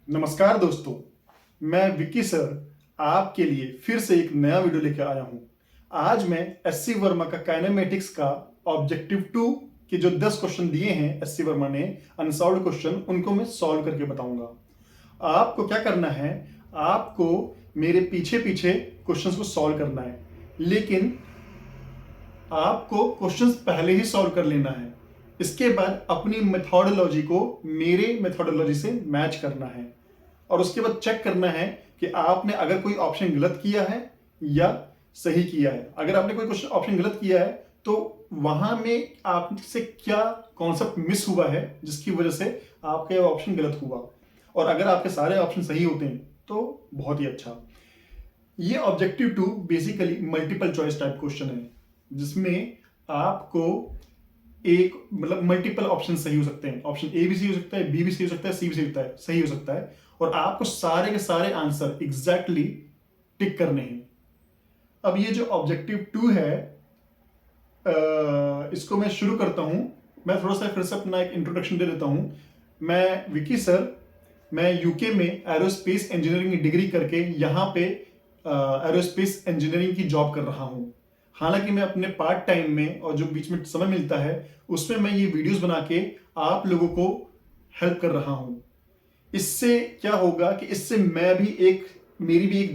नमस्कार दोस्तों, मैं विकी सर आपके लिए फिर से एक नया वीडियो लेकर आया हूं। आज मैं एससी वर्मा का काइनेमेटिक्स का ऑब्जेक्टिव 2 के जो 10 क्वेश्चन दिए हैं एससी वर्मा ने अनसॉल्व्ड क्वेश्चन, उनको मैं सॉल्व करके बताऊंगा। आपको क्या करना है, आपको मेरे पीछे पीछे क्वेश्चंस को सॉल्व करना है, लेकिन आपको क्वेश्चंस पहले ही सॉल्व कर लेना है। इसके बाद अपनी मेथोडोलॉजी को मेरे मेथोडोलॉजी से मैच करना है और उसके बाद चेक करना है कि आपने अगर कोई ऑप्शन गलत किया है या सही किया है। अगर आपने कोई क्वेश्चन ऑप्शन गलत किया है तो वहां में आपसे क्या कॉन्सेप्ट मिस हुआ है जिसकी वजह से आपका ऑप्शन गलत हुआ, और अगर आपके सारे ऑप्शन सही होते हैं तो बहुत ही अच्छा। ये objective 2 basically multiple choice type question है जिसमें आपको एक मतलब मल्टीपल ऑप्शन सही हो सकते हैं। ऑप्शन ए भी सही हो सकता है, बी भी सही हो सकता है, सी भी सही हो सकता है और आपको सारे के सारे आंसर एग्जैक्टली टिक करने हैं। अब ये जो ऑब्जेक्टिव 2 है, इसको मैं शुरू करता हूं। मैं थोड़ा सा फिर से अपना एक इंट्रोडक्शन दे देता हूं। मैं विकी सर, मैं यूके में एरोस्पेस इंजीनियरिंग की डिग्री करके यहाँ पे एरोस्पेस इंजीनियरिंग की जॉब कर रहा हूँ। हालांकि मैं अपने पार्ट टाइम में और जो बीच में समय मिलता है उसमें मैं ये वीडियोस बना के आप लोगों को हेल्प कर रहा हूँ। इससे क्या होगा कि इससे मैं भी एक मेरी भी एक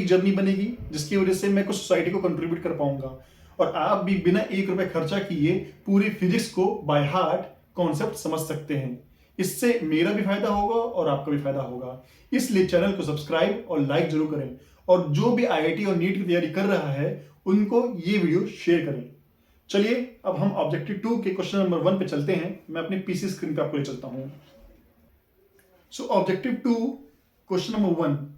जर्नी बनेगी जिसकी वजह से मैं कुछ सोसाइटी को कंट्रीब्यूट कर पाऊंगा और आप भी बिना 1 रुपए खर्चा किए पूरी फिजिक्स को बाय हार्ट कॉन्सेप्ट समझ सकते हैं। इससे मेरा भी फायदा होगा और आपका भी फायदा होगा। इसलिए चैनल को सब्सक्राइब और लाइक जरूर करें और जो भी आईआईटी और नीट की तैयारी कर रहा है उनको ये वीडियो शेयर करें। चलिए अब हम ऑब्जेक्टिव 2 के क्वेश्चन नंबर 1 पे चलते हैं। मैं अपनी पीसी स्क्रीन पे आपको ले चलता हूं। So objective 2, question number 1.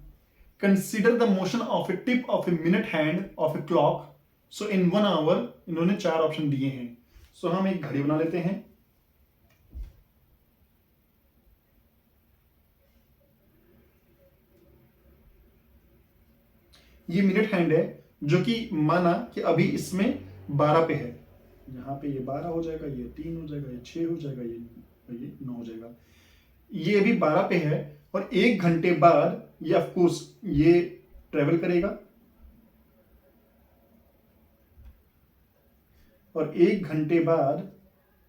Consider the motion of a tip of a minute hand of a clock. So in 1 hour इन्होंने 4 ऑप्शन दिए हैं। So हम एक घड़ी बना लेते हैं। ये मिनट हैंड है जो कि माना कि अभी इसमें 12 पे है। यहाँ पे ये 12 हो जाएगा, ये 3 हो जाएगा, ये 6 हो जाएगा, ये 9 हो जाएगा। ये अभी 12 पे है और 1 घंटे बाद ये ऑफकोर्स ये ट्रेवल करेगा और 1 घंटे बाद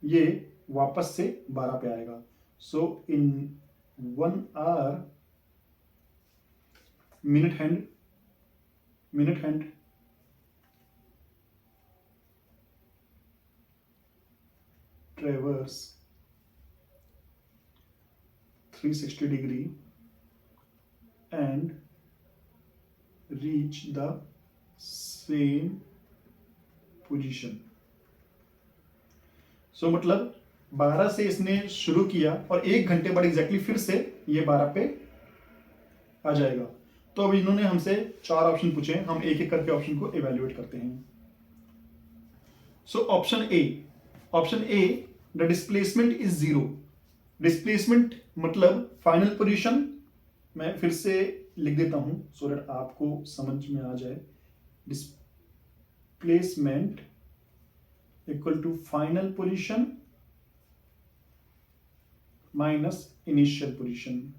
ये वापस से 12 पे आएगा। सो इन 1 our minute hand ट्रेवर्स 360 degree and reach the same position. So मतलब 12 से इसने शुरू किया और 1 घंटे बाद एग्जैक्टली फिर से ये 12 पे आ जाएगा। तो अब इन्होंने हमसे 4 ऑप्शन पूछे, हम एक एक करके ऑप्शन को इवेल्युएट करते हैं। सो option A the displacement is 0। Displacement मतलब फाइनल पोजीशन। मैं फिर से लिख देता हूं सो दैट आपको समझ में आ जाए। Displacement equal to final position minus initial position.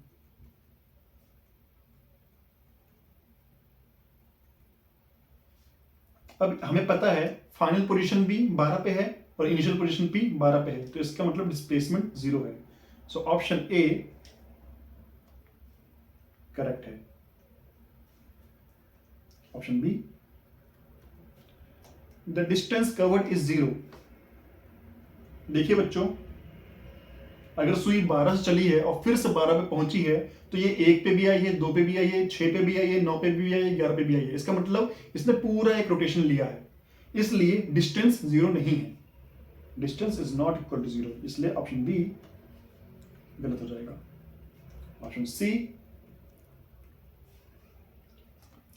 अब हमें पता है फाइनल पोजीशन भी 12 पे है और इनिशियल पोजीशन भी 12 पे है, तो इसका मतलब डिस्प्लेसमेंट 0 है। सो ऑप्शन ए करेक्ट है। Option B the distance covered is 0। देखिए बच्चों, अगर सुई 12 से चली है और फिर से 12 पे पहुंची है तो ये 1 पे भी आई है, 2 पे भी आई है, 6 पे भी आई है, 9 पे भी आई है, 11 पे भी आई है। इसका मतलब इसने पूरा एक रोटेशन लिया है, इसलिए डिस्टेंस 0 नहीं है। Distance is not equal to 0, इसलिए ऑप्शन बी गलत हो जाएगा। Option C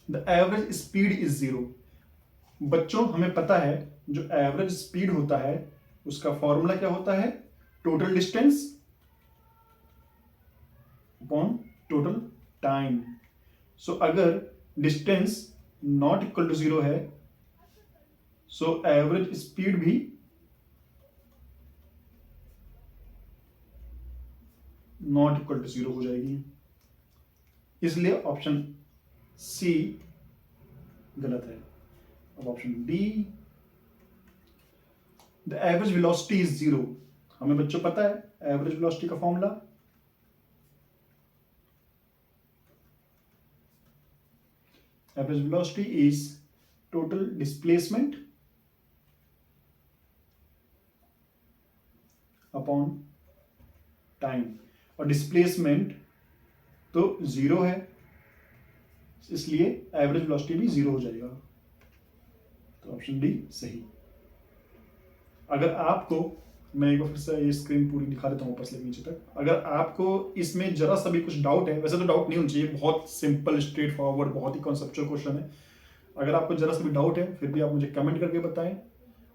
the average speed is 0। बच्चों हमें पता है जो एवरेज स्पीड होता है उसका फॉर्मूला क्या होता है, total distance upon total time. So अगर डिस्टेंस नॉट इक्वल टू 0 है सो एवरेज स्पीड भी नॉट इक्वल टू 0 हो जाएगी, इसलिए ऑप्शन सी गलत है। अब option D, the average velocity is 0। हमें बच्चों पता है एवरेज वेलोसिटी का formula, average velocity is total displacement upon time, और डिस्प्लेसमेंट तो 0 है, इसलिए एवरेज वेलोसिटी भी 0 हो जाएगा। तो ऑप्शन डी सही। अगर आपको, मैं एक बार फिर से ये स्क्रीन पूरी दिखा देता हूँ ऊपर से नीचे तक, अगर आपको इसमें जरा सा भी कुछ डाउट है, वैसे तो डाउट नहीं होना चाहिए, बहुत सिंपल स्ट्रेट फॉरवर्ड बहुत ही कॉन्सेप्चुअल क्वेश्चन है। अगर आपको जरा सा भी डाउट है फिर भी आप मुझे कमेंट करके बताएं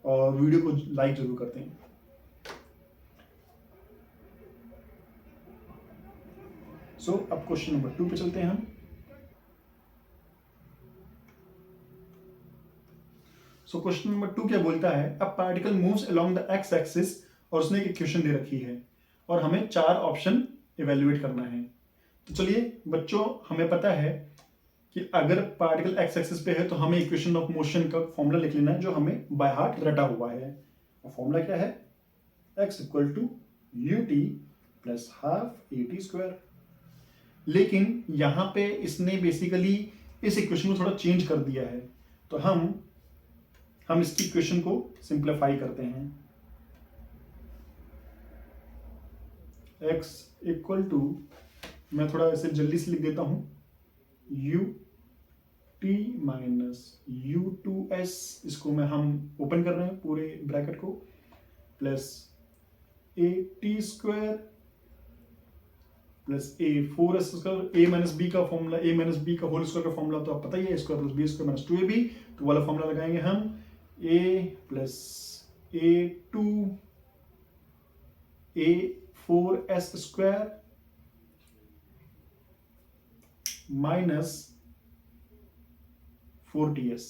और वीडियो को लाइक जरूर करते हैं। सो अब क्वेश्चन नंबर 2 पे चलते हैं हम। सो क्वेश्चन नंबर 2 क्या बोलता है, a particle moves along the x axis, और उसने एक इक्वेशन दे रखी है और हमें 4 ऑप्शन इवेल्युएट करना है। तो चलिए बच्चों, हमें पता है कि अगर पार्टिकल एक्स एक्सिस पे है तो हमें इक्वेशन ऑफ मोशन का फॉर्मूला लिख लेना है जो हमें बाय हार्ट रटा हुआ है। और फॉर्मूला क्या है, x equal to u t plus half a t square. लेकिन यहां पे इसने बेसिकली इस इक्वेशन को थोड़ा चेंज कर दिया है, तो हम इसकी इक्वेशन को सिंप्लीफाई करते हैं। x इक्वल टू, मैं थोड़ा ऐसे जल्दी से लिख देता हूं, u t minus u two s, इसको हम ओपन कर रहे हैं पूरे ब्रैकेट को, plus a t square plus a 4s square, a minus b का फॉर्मूला, ए माइनस बी का होल स्क्वायर का फॉर्मूला तो आप पता ही है, square plus b square minus 2ab, तो वाला फॉर्मूला लगाएंगे हम, a plus a two a 4s square minus 4ts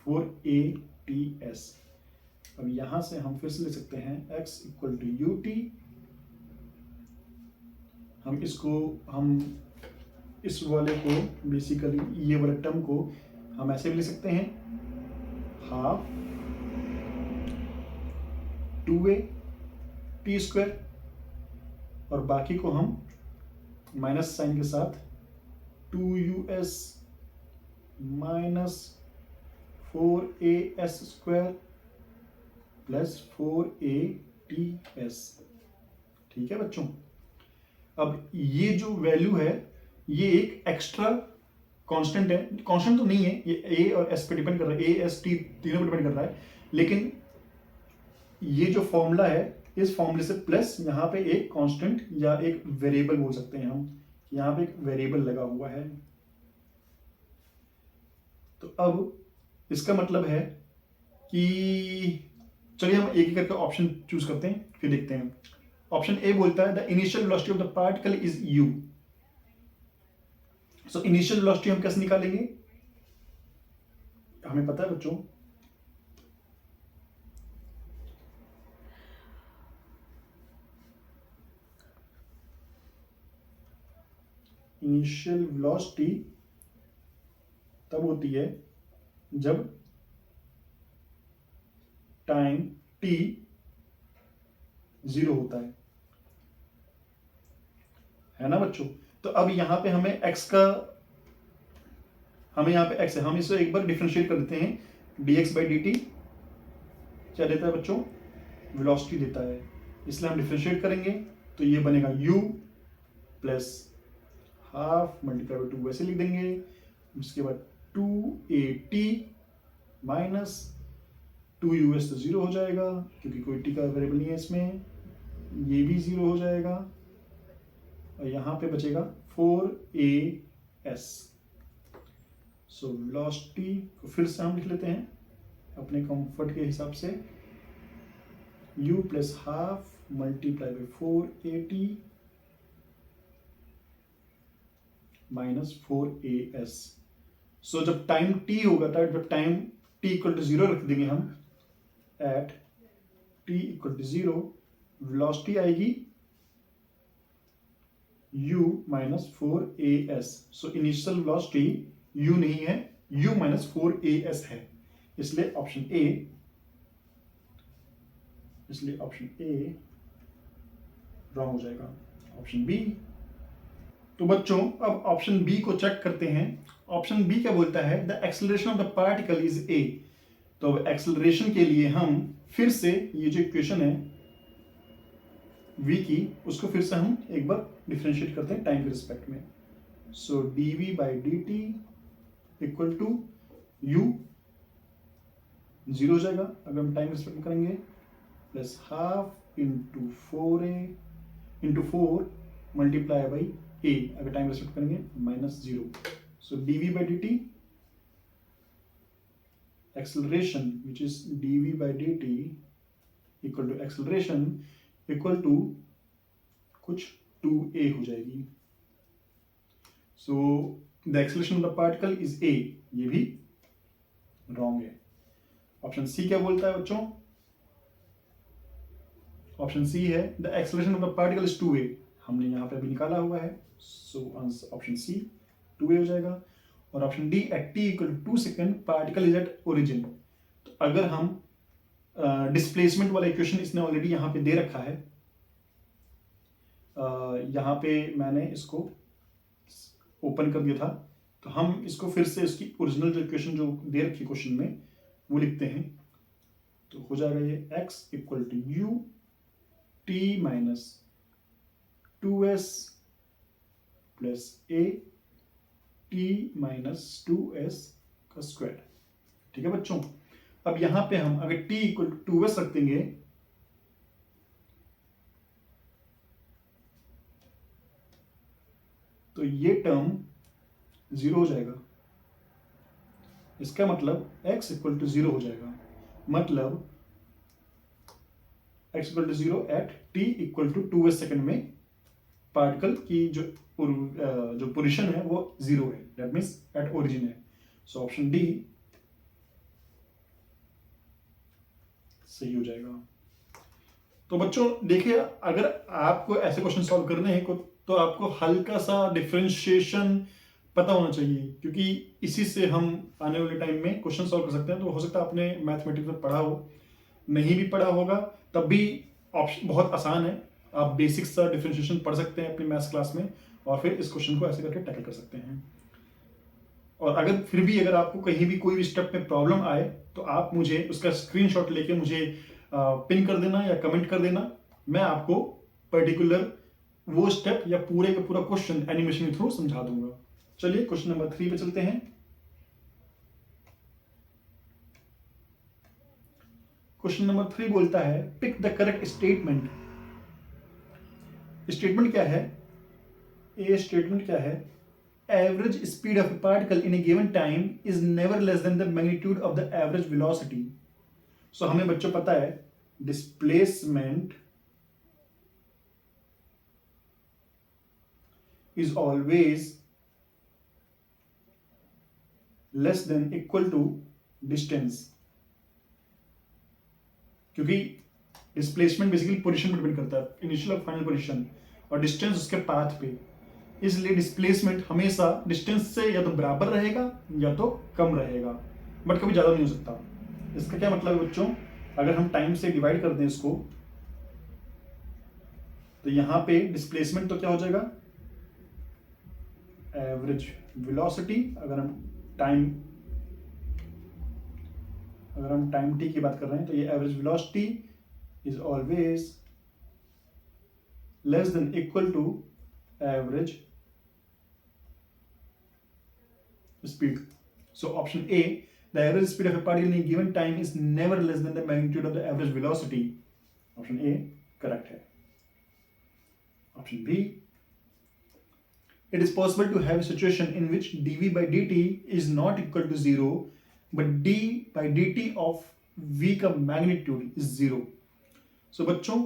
4ats। अब यहां से हम फिर से लिख सकते हैं x equal to u t, हम इस वाले को बेसिकली ये वाले टर्म को हम ऐसे भी लिख सकते हैं, हाफ 2a टी स्क्वायर, और बाकी को हम माइनस साइन के साथ 2us minus 4as square plus 4ats। ठीक है बच्चों, अब ये जो वैल्यू है ये एक एक्स्ट्रा कांस्टेंट है, कांस्टेंट तो नहीं है, ये a और s पे डिपेंड कर रहा है, a s t तीनों पे डिपेंड कर रहा है, लेकिन ये जो फॉर्मूला है इस फॉर्मूले से प्लस यहाँ पे एक कांस्टेंट या एक वेरिएबल बोल सकते हैं हम, यहाँ पे एक वेरिएबल लगा हुआ है। तो अब इसका मतलब है कि चलिए हम एक एक करके ऑप्शन चूज करते हैं फिर देखते हैं। ऑप्शन ए बोलता है the initial velocity of the particle is u। So initial velocity हम कैसे निकालेंगे, हमें पता है बच्चों, इनिशियल वेलोसिटी तब होती है जब टाइम t 0 होता है ना बच्चों। तो अब यहां पे हमें x का, हमें यहां पे x है, हम इसे एक बार डिफरेंशिएट कर देते हैं, dx बाई dt क्या देता है बच्चों, वेलोसिटी देता है, इसलिए हम डिफरेंशिएट करेंगे तो ये बनेगा u plus half multiply by 2 वैसे लिख देंगे, उसके बाद 2at माइनस 2us तो 0 हो जाएगा क्योंकि कोई t का वेरिएबल नहीं है इसमें, ये भी 0 हो जाएगा, और यहाँ पे बचेगा 4as। सो वेलोसिटी को फिर से हम लिख लेते हैं अपने कंफर्ट के हिसाब से, u plus half multiply by 4at minus 4as। सो जब टाइम t होगा, जब टाइम t इक्वल टू 0 रख देंगे हम, at t equal to 0 velocity आएगी u minus 4as। So initial velocity u नहीं है, u माइनस 4as है, इसलिए ऑप्शन ए रॉन्ग हो जाएगा। Option B. तो बच्चों अब ऑप्शन बी को चेक करते हैं। ऑप्शन बी क्या बोलता है, the acceleration of the particle is a. तो अब एक्सेलरेशन के लिए हम फिर से ये जो इक्वेशन है v की, उसको फिर से हम एक बार डिफरेंशिएट करते हैं टाइम के रिस्पेक्ट में। So dv by d t equal to u, zero हो जाएगा अगर हम टाइम रिस्पेक्ट में करेंगे, plus half into 4a into 4 multiply by a अगर टाइम रिस्पेक्ट करेंगे, minus zero. So dv by d t acceleration which is dv by dt equal to acceleration equal to कुछ 2a हो जाएगी। so the acceleration of the particle is a, ये भी wrong है। Option सी क्या बोलता है बच्चों, ऑप्शन सी है the acceleration of the particle is 2a, हमने यहाँ पे अभी निकाला हुआ है। so ऑप्शन सी 2a हो जाएगा। और option D at t equal to 2 second particle is at origin. तो अगर हम डिस्प्लेसमेंट वाला इक्वेशन इसने ऑलरेडी यहाँ पे दे रखा है, यहाँ पे मैंने इसको ओपन कर दिया था, तो हम इसको फिर से इसकी ओरिजिनल जो इक्वेशन जो दे रखी क्वेश्चन में वो लिखते हैं। तो हो जाएगा ये x equal to u t minus 2s plus a t minus 2s का स्क्वायर। ठीक है बच्चों, अब यहां पे हम अगर t इक्वल टू 2s रख देंगे तो ये टर्म जीरो हो जाएगा। इसका मतलब x इक्वल टू जीरो हो जाएगा, मतलब x equal to zero at t equal to 2s second में पार्टिकल की जो पोजीशन है वो जीरो है, दैट मीन्स एट ओरिजिन है। सो ऑप्शन डी सही हो जाएगा। तो बच्चों देखिए, अगर आपको ऐसे क्वेश्चन सॉल्व करने हैं तो आपको हल्का सा डिफरेंशिएशन पता होना चाहिए, क्योंकि इसी से हम आने वाले टाइम में क्वेश्चन सॉल्व कर सकते हैं। तो हो सकता है आपने मैथमेटिक्स में पढ़ा हो, नहीं भी पढ़ा होगा तब भी ऑप्शन बहुत आसान है, आप बेसिक सा डिफरेंशिएशन पढ़ सकते हैं अपनी मैथ्स क्लास में और फिर इस क्वेश्चन को ऐसे करके टैकल कर सकते हैं। और अगर फिर भी अगर आपको कहीं भी कोई भी स्टेप में प्रॉब्लम आए तो आप मुझे उसका स्क्रीनशॉट लेके मुझे पिन कर देना या कमेंट कर देना, मैं आपको पर्टिकुलर वो स्टेप या पूरे का पूरा क्वेश्चन एनिमेशन के थ्रू समझा दूंगा। चलिए क्वेश्चन नंबर 3 पे चलते हैं। क्वेश्चन नंबर 3 बोलता है pick the correct statement. Statement क्या है, ए स्टेटमेंट क्या है, average speed of a particle in a given time is never less than the magnitude of the average velocity। सो हमें बच्चों पता है displacement is always less than equal to distance, क्योंकि displacement basically position पर depend करता है, initial और final position, और डिस्टेंस उसके पाथ पे, इसलिए डिस्प्लेसमेंट हमेशा डिस्टेंस से या तो बराबर रहेगा या तो कम रहेगा, बट कभी ज़्यादा नहीं हो सकता। इसका क्या मतलब है बच्चों, अगर हम टाइम से डिवाइड कर दें इसको तो यहाँ पे डिस्प्लेसमेंट तो क्या हो जाएगा, एवरेज वेलोसिटी। अगर हम टाइम टी की बात कर रहे हैं तो ये average velocity is always less than equal to average speed. So option A, the average speed of a particle in given time is never less than the magnitude of the average velocity. Option A correct है। Option B, it is possible to have a situation in which dv by dt is not equal to 0 but d by dt of v का magnitude is 0। so बच्चों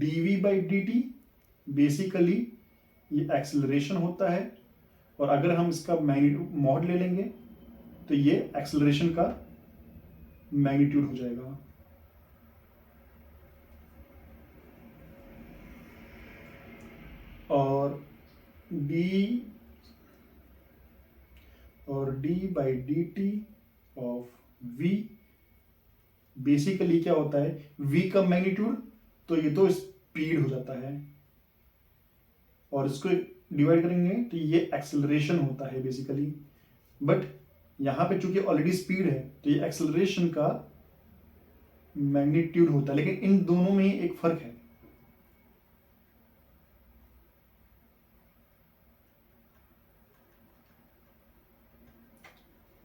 dv by dt basically ये acceleration होता है, और अगर हम इसका mod ले लेंगे तो ये एक्सेलरेशन का मैग्नीट्यूड हो जाएगा। डी और D by d t of v, basically क्या होता है, v का मैग्नीट्यूड, तो ये तो स्पीड हो जाता है, और इसको डिवाइड करेंगे तो ये एक्सेलरेशन होता है बेसिकली। बट यहां पे चूंकि ऑलरेडी स्पीड है तो ये एक्सेलरेशन का मैग्नीट्यूड होता है, लेकिन इन दोनों में एक फर्क है।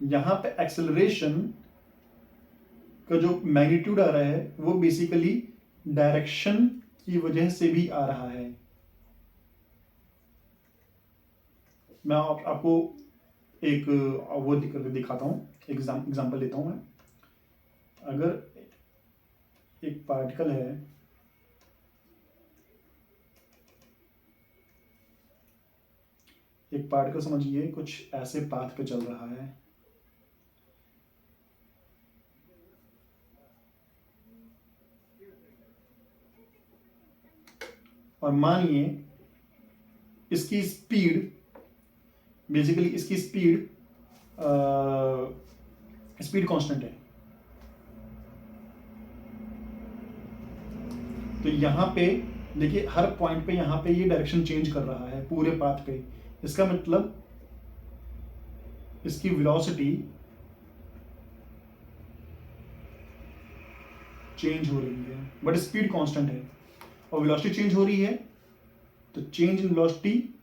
यहां पे एक्सेलरेशन का जो मैग्नीट्यूड आ रहा है वो बेसिकली डायरेक्शन की वजह से भी आ रहा है। मैं आपको एक वो दिखाता हूं, एग्जांपल लेता हूं मैं। अगर एक पार्टिकल है, एक पार्टिकल समझिए कुछ ऐसे पाथ पे चल रहा है, और मानिए इसकी स्पीड, बेसिकली इसकी स्पीड कांस्टेंट है। तो यहां पे देखिए हर पॉइंट पे यहां पे ये डायरेक्शन चेंज कर रहा है पूरे पाथ पे, इसका मतलब इसकी वेलोसिटी चेंज हो रही है, बट स्पीड कांस्टेंट है, और वेलोसिटी चेंज हो रही है, तो change in velocity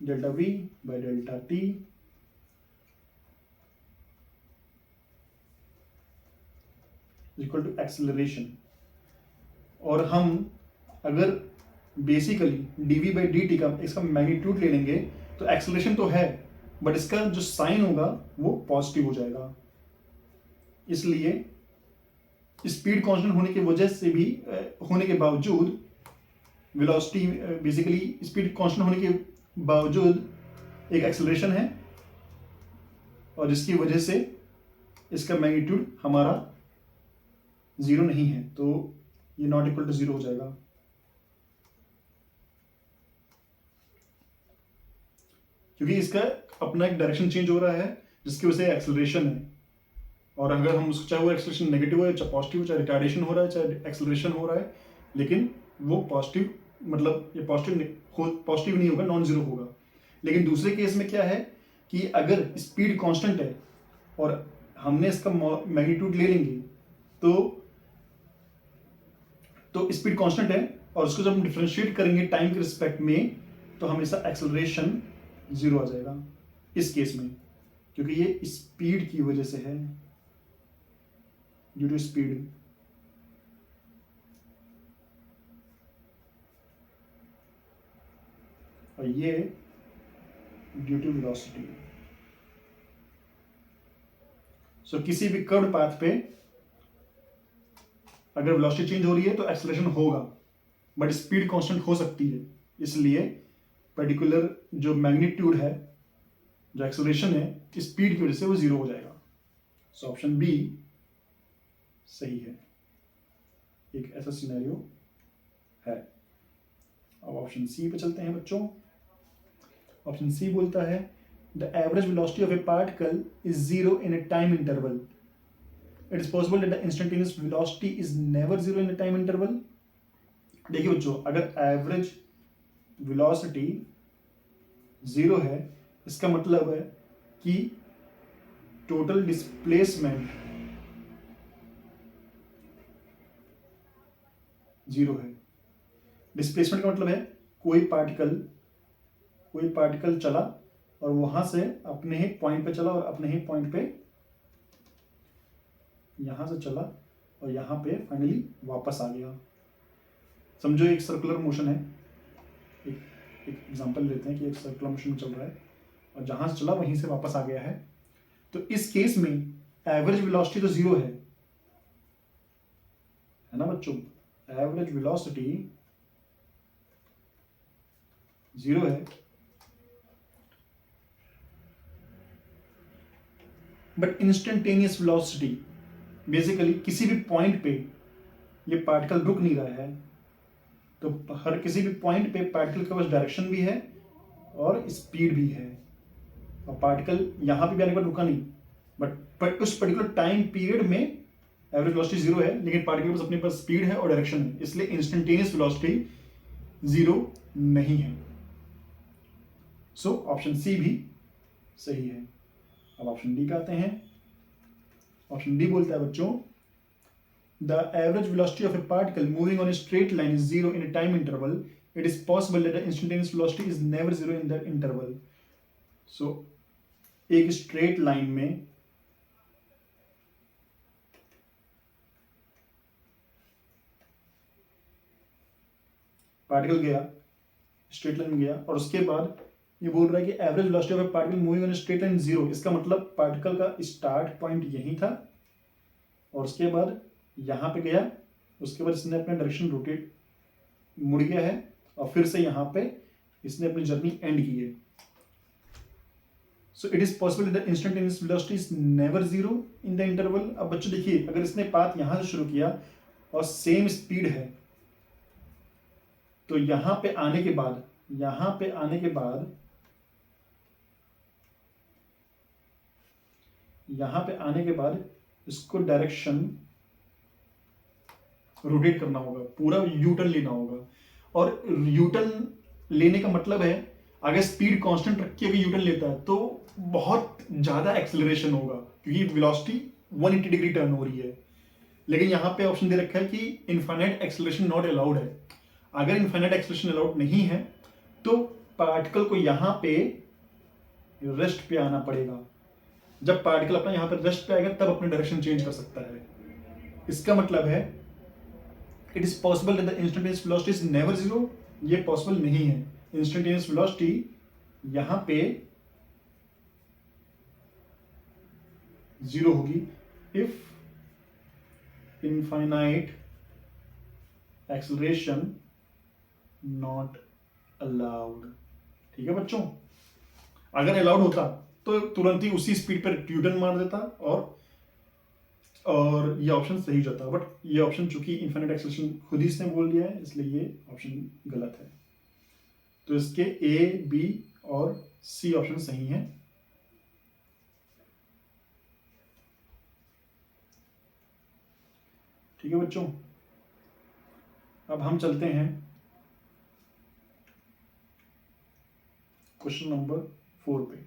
delta v by delta t equal to acceleration. और हम अगर basically dv by d t का इसका मैग्नीट्यूड ले लेंगे तो एक्सेलरेशन तो है, बट इसका जो साइन होगा वो पॉजिटिव हो जाएगा। इसलिए स्पीड कांस्टेंट होने की वजह से भी होने के बावजूद वेलोसिटी, बेसिकली स्पीड कांस्टेंट होने के बावजूद एक एक्सेलरेशन है, और जिसकी वजह से इसका मैग्नीट्यूड हमारा जीरो नहीं है, तो ये नॉट इक्वल टू जीरो हो जाएगा। क्योंकि इसका अपना एक डायरेक्शन चेंज हो रहा है जिसकी वजह से एक्सेलरेशन है, और अगर हम उसको चाहे वो एक्सेलरेशन नेगेटिव है, चाहे पॉजिटिव, चाहे रिटार्डेशन हो रहा है, चाहे एक्सेलरेशन हो रहा है, लेकिन वो पॉजिटिव, मतलब ये पॉजिटिव नहीं होगा, नॉन जीरो होगा। लेकिन दूसरे केस में क्या है कि अगर स्पीड कांस्टेंट है और हमने इसका मैग्नीट्यूड ले लेंगे तो स्पीड कांस्टेंट है, और उसको जब हम डिफरेंशिएट करेंगे टाइम के रिस्पेक्ट में तो हमेशा एक्सेलरेशन जीरो आ जाएगा इस केस में, क्योंकि ये स्पीड की वजह से है, ड्यू टू स्पीड। और ये ड्यू टू वेलोसिटी। सो किसी भी कर्व पाथ पे अगर वेलोसिटी चेंज हो रही है तो एक्सेलरेशन होगा, बट स्पीड कांस्टेंट हो सकती है, इसलिए पर्टिकुलर जो मैग्नीट्यूड है, जो एक्सेलरेशन है, स्पीड की वजह से वो जीरो हो जाएगा। सो ऑप्शन बी सही है, एक ऐसा सिनेरियो है। अब ऑप्शन सी पे चलते हैं बच्चों। ऑप्शन सी बोलता है the average velocity of a particle is zero in a time interval. It is possible that the instantaneous velocity is never zero in a time interval। देखिए बच्चों, अगर एवरेज वेलोसिटी जीरो है, इसका मतलब है कि टोटल डिस्प्लेसमेंट जीरो है। Displacement का मतलब है कोई पार्टिकल चला और वहां से अपने ही पॉइंट पे चला, और अपने ही पॉइंट पे यहां से चला और यहां पे फाइनली वापस आ गया। समझो एक सर्कुलर मोशन है, एक एग्जांपल लेते हैं कि एक सर्कुलर मोशन चल रहा है और जहां से चला वहीं से वापस आ गया है, तो इस केस में एवरेज वेलोसिटी तो जीरो है ना बच्चों, एवरेज वेलोसिटी जीरो है, बट इंस्टेंटेनियस वेलोसिटी बेसिकली किसी भी पॉइंट पे ये पार्टिकल रुक नहीं रहा है, तो हर किसी भी पॉइंट पे पार्टिकल के पास डायरेक्शन भी है और स्पीड भी है, और पार्टिकल यहाँ पे भी आने के बाद रुका नहीं, बट उस पर्टिकुलर टाइम पीरियड में एवरेज वेलोसिटी जीरो है, लेकिन पार्टिकल के पास अपने पास स्पीड है और डायरेक्शन है, इसलिए इंस्टेंटेनियस वेलोसिटी जीरो नहीं है। सो ऑप्शन सी भी सही है। अब ऑप्शन डी पे आते हैं। ऑप्शन डी बोलता है बच्चों, the average velocity of a particle moving on a straight line is zero in a time interval, it is possible that the instantaneous velocity is never zero in that interval. So एक straight line में particle गया, straight line में गया, और उसके बाद ये बोल रहा है कि average velocity of a particle moving on straight line zero. इसका मतलब पार्टिकल का स्टार्ट पॉइंट यही था और उसके बाद यहाँ पे गया, उसके बाद इसने अपना डायरेक्शन रोटेट मुड़ गया है और फिर से यहाँ पे इसने अपनी जर्नी एंड की है। So it is possible that instantaneous velocity is never zero in the interval. अब बच्चों देखिए, अगर इसने पाथ यहाँ से शुरू किया और सेम स्पीड है, तो यहाँ पे आने के बाद इसको डायरेक्शन रोटेट करना होगा, पूरा यू टर्न लेना होगा। और यू टर्न लेने का मतलब है, अगर स्पीड कांस्टेंट रख के अगर यू टर्न लेता है तो बहुत ज्यादा एक्सेलरेशन होगा, क्योंकि वेलोसिटी 180 डिग्री टर्न हो रही है। लेकिन यहाँ पे ऑप्शन दे रखा है कि इनफाइनाइट एक्सेलरेशन नॉट अलाउड है। अगर इनफाइनाइट एक्सेलरेशन अलाउड नहीं है तो पार्टिकल को यहाँ पे रेस्ट पे आना पड़ेगा। जब पार्टिकल अपना यहाँ पे रेस्ट पे आएगा तब अपना डायरेक्शन चेंज कर सकता है। इसका मतलब है it is possible that the instantaneous velocity is never zero. ये पॉसिबल नहीं है। इंस्टेंटेनियस वेलोसिटी यहाँ पे जीरो होगी if infinite acceleration not allowed. ठीक है बच्चों, अगर अलाउड होता तो तुरंत ही उसी स्पीड पर ट्यूटन मार देता और ये ऑप्शन सही जाता, बट ये ऑप्शन चूंकि इनफाइनाइट एक्सेलरेशन खुद ही इसने बोल दिया है, इसलिए ये ऑप्शन गलत है। तो इसके ए, बी और सी ऑप्शन सही हैं। ठीक है बच्चों, अब हम चलते हैं क्वेश्चन नंबर 4 पे।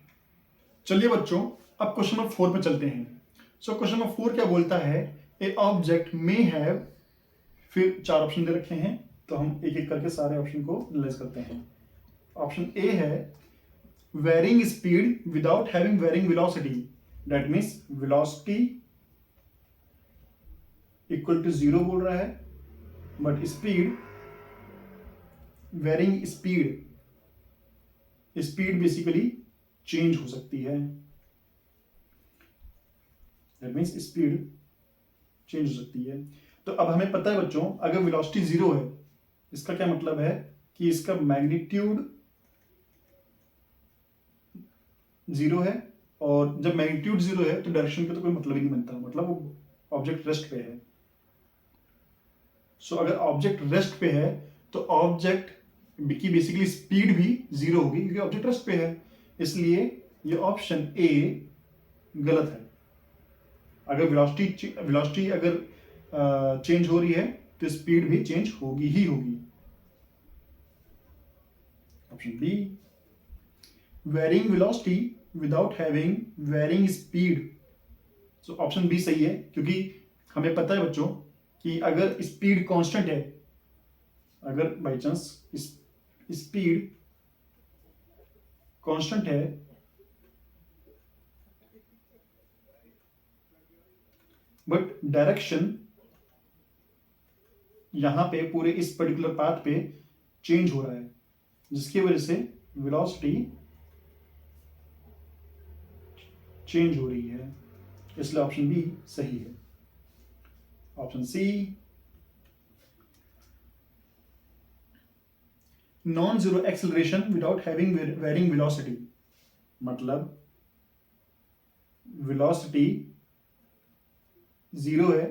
चलिए बच्चों, अब क्वेश्चन नंबर 4 पे चलते हैं। सो क्वेश्चन नंबर 4 क्या बोलता है, ए ऑब्जेक्ट मे हैव, फिर 4 ऑप्शन दे रखे हैं, तो हम एक एक करके सारे ऑप्शन को एनालाइज करते हैं। ऑप्शन ए है varying speed without having varying velocity, that means velocity equal to zero बोल रहा है, but speed, varying speed basically change हो सकती है। दैट मीन्स स्पीड चेंज हो सकती है। तो अब हमें पता है बच्चों, अगर वेलोसिटी जीरो है, इसका क्या मतलब है कि इसका मैग्नीट्यूड जीरो है, और जब मैग्नीट्यूड जीरो है तो डायरेक्शन का तो कोई मतलब ही नहीं बनता, मतलब वो ऑब्जेक्ट रेस्ट पे है। सो अगर ऑब्जेक्ट रेस्ट पे है तो ऑब्जेक्ट की बेसिकली स्पीड भी जीरो होगी, क्योंकि ऑब्जेक्ट रेस्ट पे है। इसलिए ये ऑप्शन ए गलत है। अगर वेलोसिटी अगर चेंज हो रही है तो स्पीड भी चेंज होगी ही होगी। Option B, varying velocity without having varying speed. So option B सही है, क्योंकि हमें पता है बच्चों कि अगर स्पीड कांस्टेंट है, अगर बाई चांस स्पीड कांस्टेंट है बट डायरेक्शन यहां पे पूरे इस पर्टिकुलर पाथ पे चेंज हो रहा है, जिसकी वजह से वेलोसिटी चेंज हो रही है, इसलिए ऑप्शन बी सही है। Option C, non zero acceleration without having varying velocity, मतलब वेलोसिटी जीरो है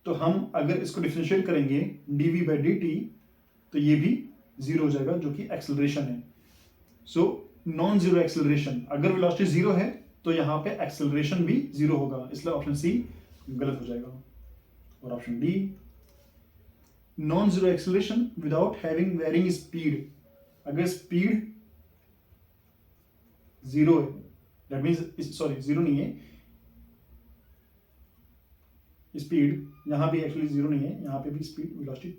तो हम अगर इसको डिफरेंशिएट करेंगे dv बाई dt तो ये भी जीरो हो जाएगा जो कि एक्सेलरेशन है। सो नॉन जीरो एक्सेलरेशन, अगर वेलोसिटी जीरो है तो यहाँ पे एक्सेलरेशन भी जीरो होगा, इसलिए ऑप्शन सी गलत हो जाएगा। और option D non zero acceleration without having varying speed, अगर स्पीड जीरो है दैट मीन्स सॉरी जीरो नहीं है, स्पीड यहां भी एक्चुअली जीरो नहीं है, यहां पे भी स्पीड वेलोसिटी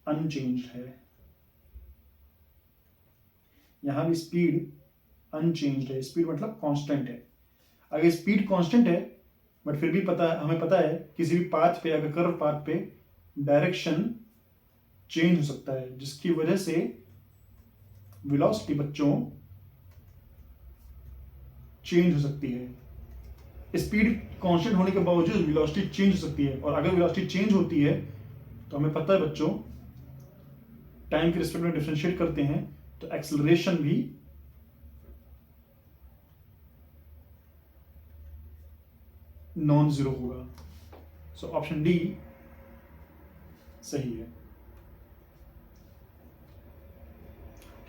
अनचेंज्ड है, यहां भी स्पीड अनचेंज्ड है, स्पीड मतलब कांस्टेंट है। अगर स्पीड कांस्टेंट है बट फिर भी हमें पता है किसी भी पाथ पे, अगर कर्व पाथ पे डायरेक्शन चेंज हो सकता है जिसकी वजह से वेलोसिटी बच्चों चेंज हो सकती है। स्पीड कांस्टेंट होने के बावजूद वेलोसिटी चेंज हो सकती है, और अगर वेलोसिटी चेंज होती है तो हमें पता है बच्चों टाइम के रिस्पेक्ट में डिफरेंशिएट करते हैं तो एक्सेलरेशन भी नॉन जीरो होगा। सो ऑप्शन डी सही है।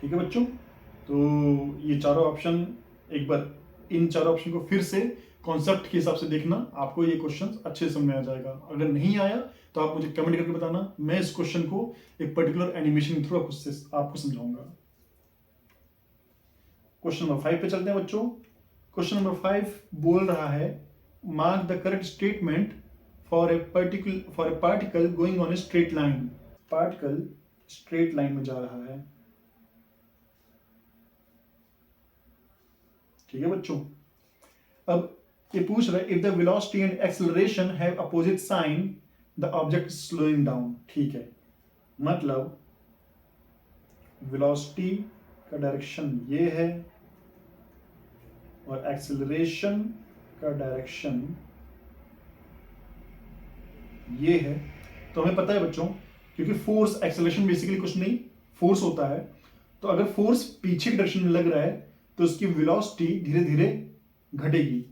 ठीक है बच्चों, तो ये चारों ऑप्शन, एक बार इन चारों ऑप्शन को फिर से कॉन्सेप्ट के हिसाब से देखना, आपको ये क्वेश्चन अच्छे से समझ में आ जाएगा। अगर नहीं आया तो आप मुझे कमेंट करके बताना, मैं इस क्वेश्चन को एक पर्टिकुलर एनिमेशन के थ्रू आपको समझाऊंगा। क्वेश्चन नंबर 5 पे चलते हैं बच्चों। क्वेश्चन नंबर 5 बोल रहा है mark the correct statement for a particle going on a straight line. Particle straight line में जा रहा है। ठीक है बच्चों, अब ये पूछ रहा है if the velocity and acceleration have opposite sign the object slowing down. ठीक है, मतलब वेलोसिटी का डायरेक्शन ये है और एक्सेलरेशन का डायरेक्शन ये है, तो हमें पता है बच्चों क्योंकि फोर्स, एक्सेलरेशन बेसिकली कुछ नहीं फोर्स होता है, तो अगर फोर्स पीछे की डायरेक्शन में लग रहा है तो उसकी वेलोसिटी धीरे धीरे घटेगी।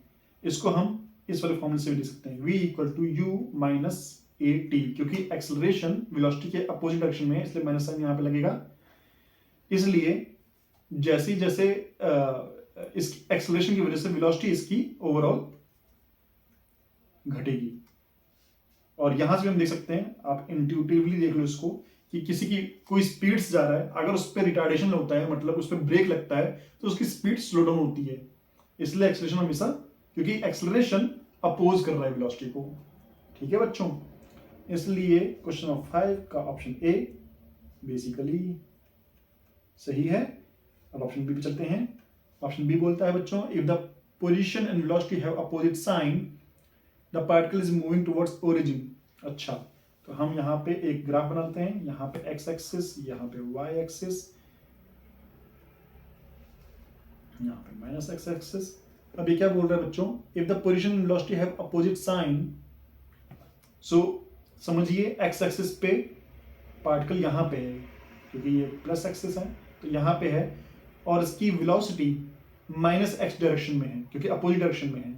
इसको हम इस वाले फॉर्मूले से भी लिख सकते हैं v equal to u minus a t, क्योंकि एक्सेलरेशन वेलोसिटी के अपोजिट डायरेक्शन में है इसलिए माइनस साइन यहां पे लगेगा। इसलिए जैसे जैसे इस एक्सेलरेशन की वजह से वेलोसिटी इसकी ओवरऑल घटेगी। और यहां से हम देख सकते हैं, आप इंट्यूटिवली देख लो इसको कि किसी की कोई स्पीड से जा रहा है, अगर उस पर रिटार्डेशन होता है मतलब उस पर ब्रेक लगता है तो उसकी स्पीड स्लो डाउन होती है, इसलिए एक्सेलरेशन हमेशा, क्योंकि एक्सेलरेशन अपोज कर रहा है वेलोसिटी को। ठीक है बच्चों, इसलिए क्वेश्चन नंबर 5 का ऑप्शन ए बेसिकली सही है। अब ऑप्शन बी पे चलते हैं। ऑप्शन बी बोलता है बच्चों if the position and velocity have opposite sign the particle is moving towards origin. अच्छा, तो हम यहाँ पे एक ग्राफ बनाते हैं, यहाँ पे एक्स एक्सिस, यहाँ पे वाई एक्सिस, यहाँ पे माइनस एक्स एक्सिस। अब ये क्या बोल रहा है बच्चों, if the position and velocity have opposite sign, so समझिए एक्स एक्सिस पे पार्टिकल यहाँ पे है क्योंकि ये प्लस एक्सिस है तो यहाँ पे है, और इसकी वेलोसिटी माइनस एक्स डायरेक्शन में है क्योंकि अपोजिट डायरेक्शन में है।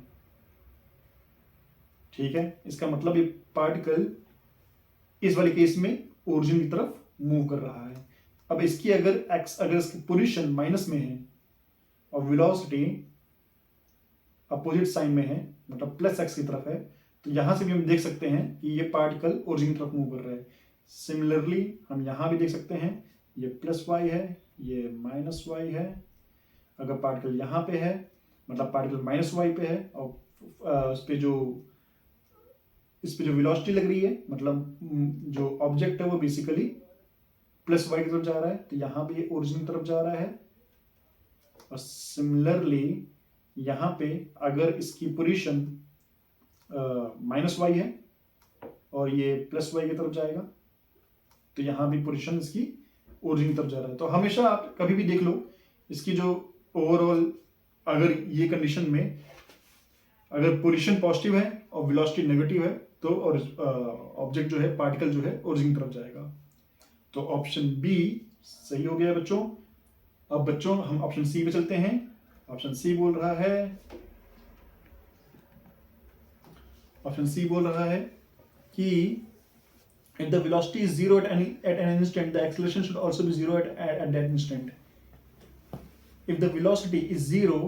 ठीक है, इसका मतलब ये पार्टिकल इस वाले केस में ओरिजिन की तरफ मूव कर रहा है। अब इसकी अगर इसकी पोजीशन माइनस में है और वेलोसिटी अपोजिट साइन में है मतलब प्लस एक्स की तरफ है, तो यहां से भी हम देख सकते हैं कि ये पार्टिकल ओरिजिन की तरफ मूव कर रहा है। सिमिलरली हम यहां भी देख सकते हैं ये प्लस वाई है, ये माइनस वाई है। अगर पार्टिकल यहाँ पे है मतलब पार्टिकल माइनस वाई पे है और इस पे जो वेलोसिटी लग रही है मतलब जो ऑब्जेक्ट है वो बेसिकली प्लस वाई की तरफ जा रहा है, तो यहाँ भी ये ओरिजिन की तरफ जा रहा है। और सिमिलरली यहाँ पे अगर इसकी पोजीशन माइनस वाई है और ये प्लस वाई की तरफ जाएगा तो यहाँ भी पोजीशन इसकी ओरिजिन की तरफ जा रहा है। तो हमेशा आप कभी भी देख लो इसकी जो ओवरऑल, अगर ये कंडीशन में अगर पोजीशन पॉजिटिव है और वेलोसिटी नेगेटिव है तो और ऑब्जेक्ट जो है पार्टिकल जो है ओरिजिन की तरफ जाएगा। तो ऑप्शन बी सही हो गया बच्चों। अब बच्चों हम ऑप्शन सी पे चलते हैं। ऑप्शन सी बोल रहा है ऑप्शन सी बोल रहा है कि if the velocity is zero at an instant, the acceleration should also be zero at that instant. If the velocity is zero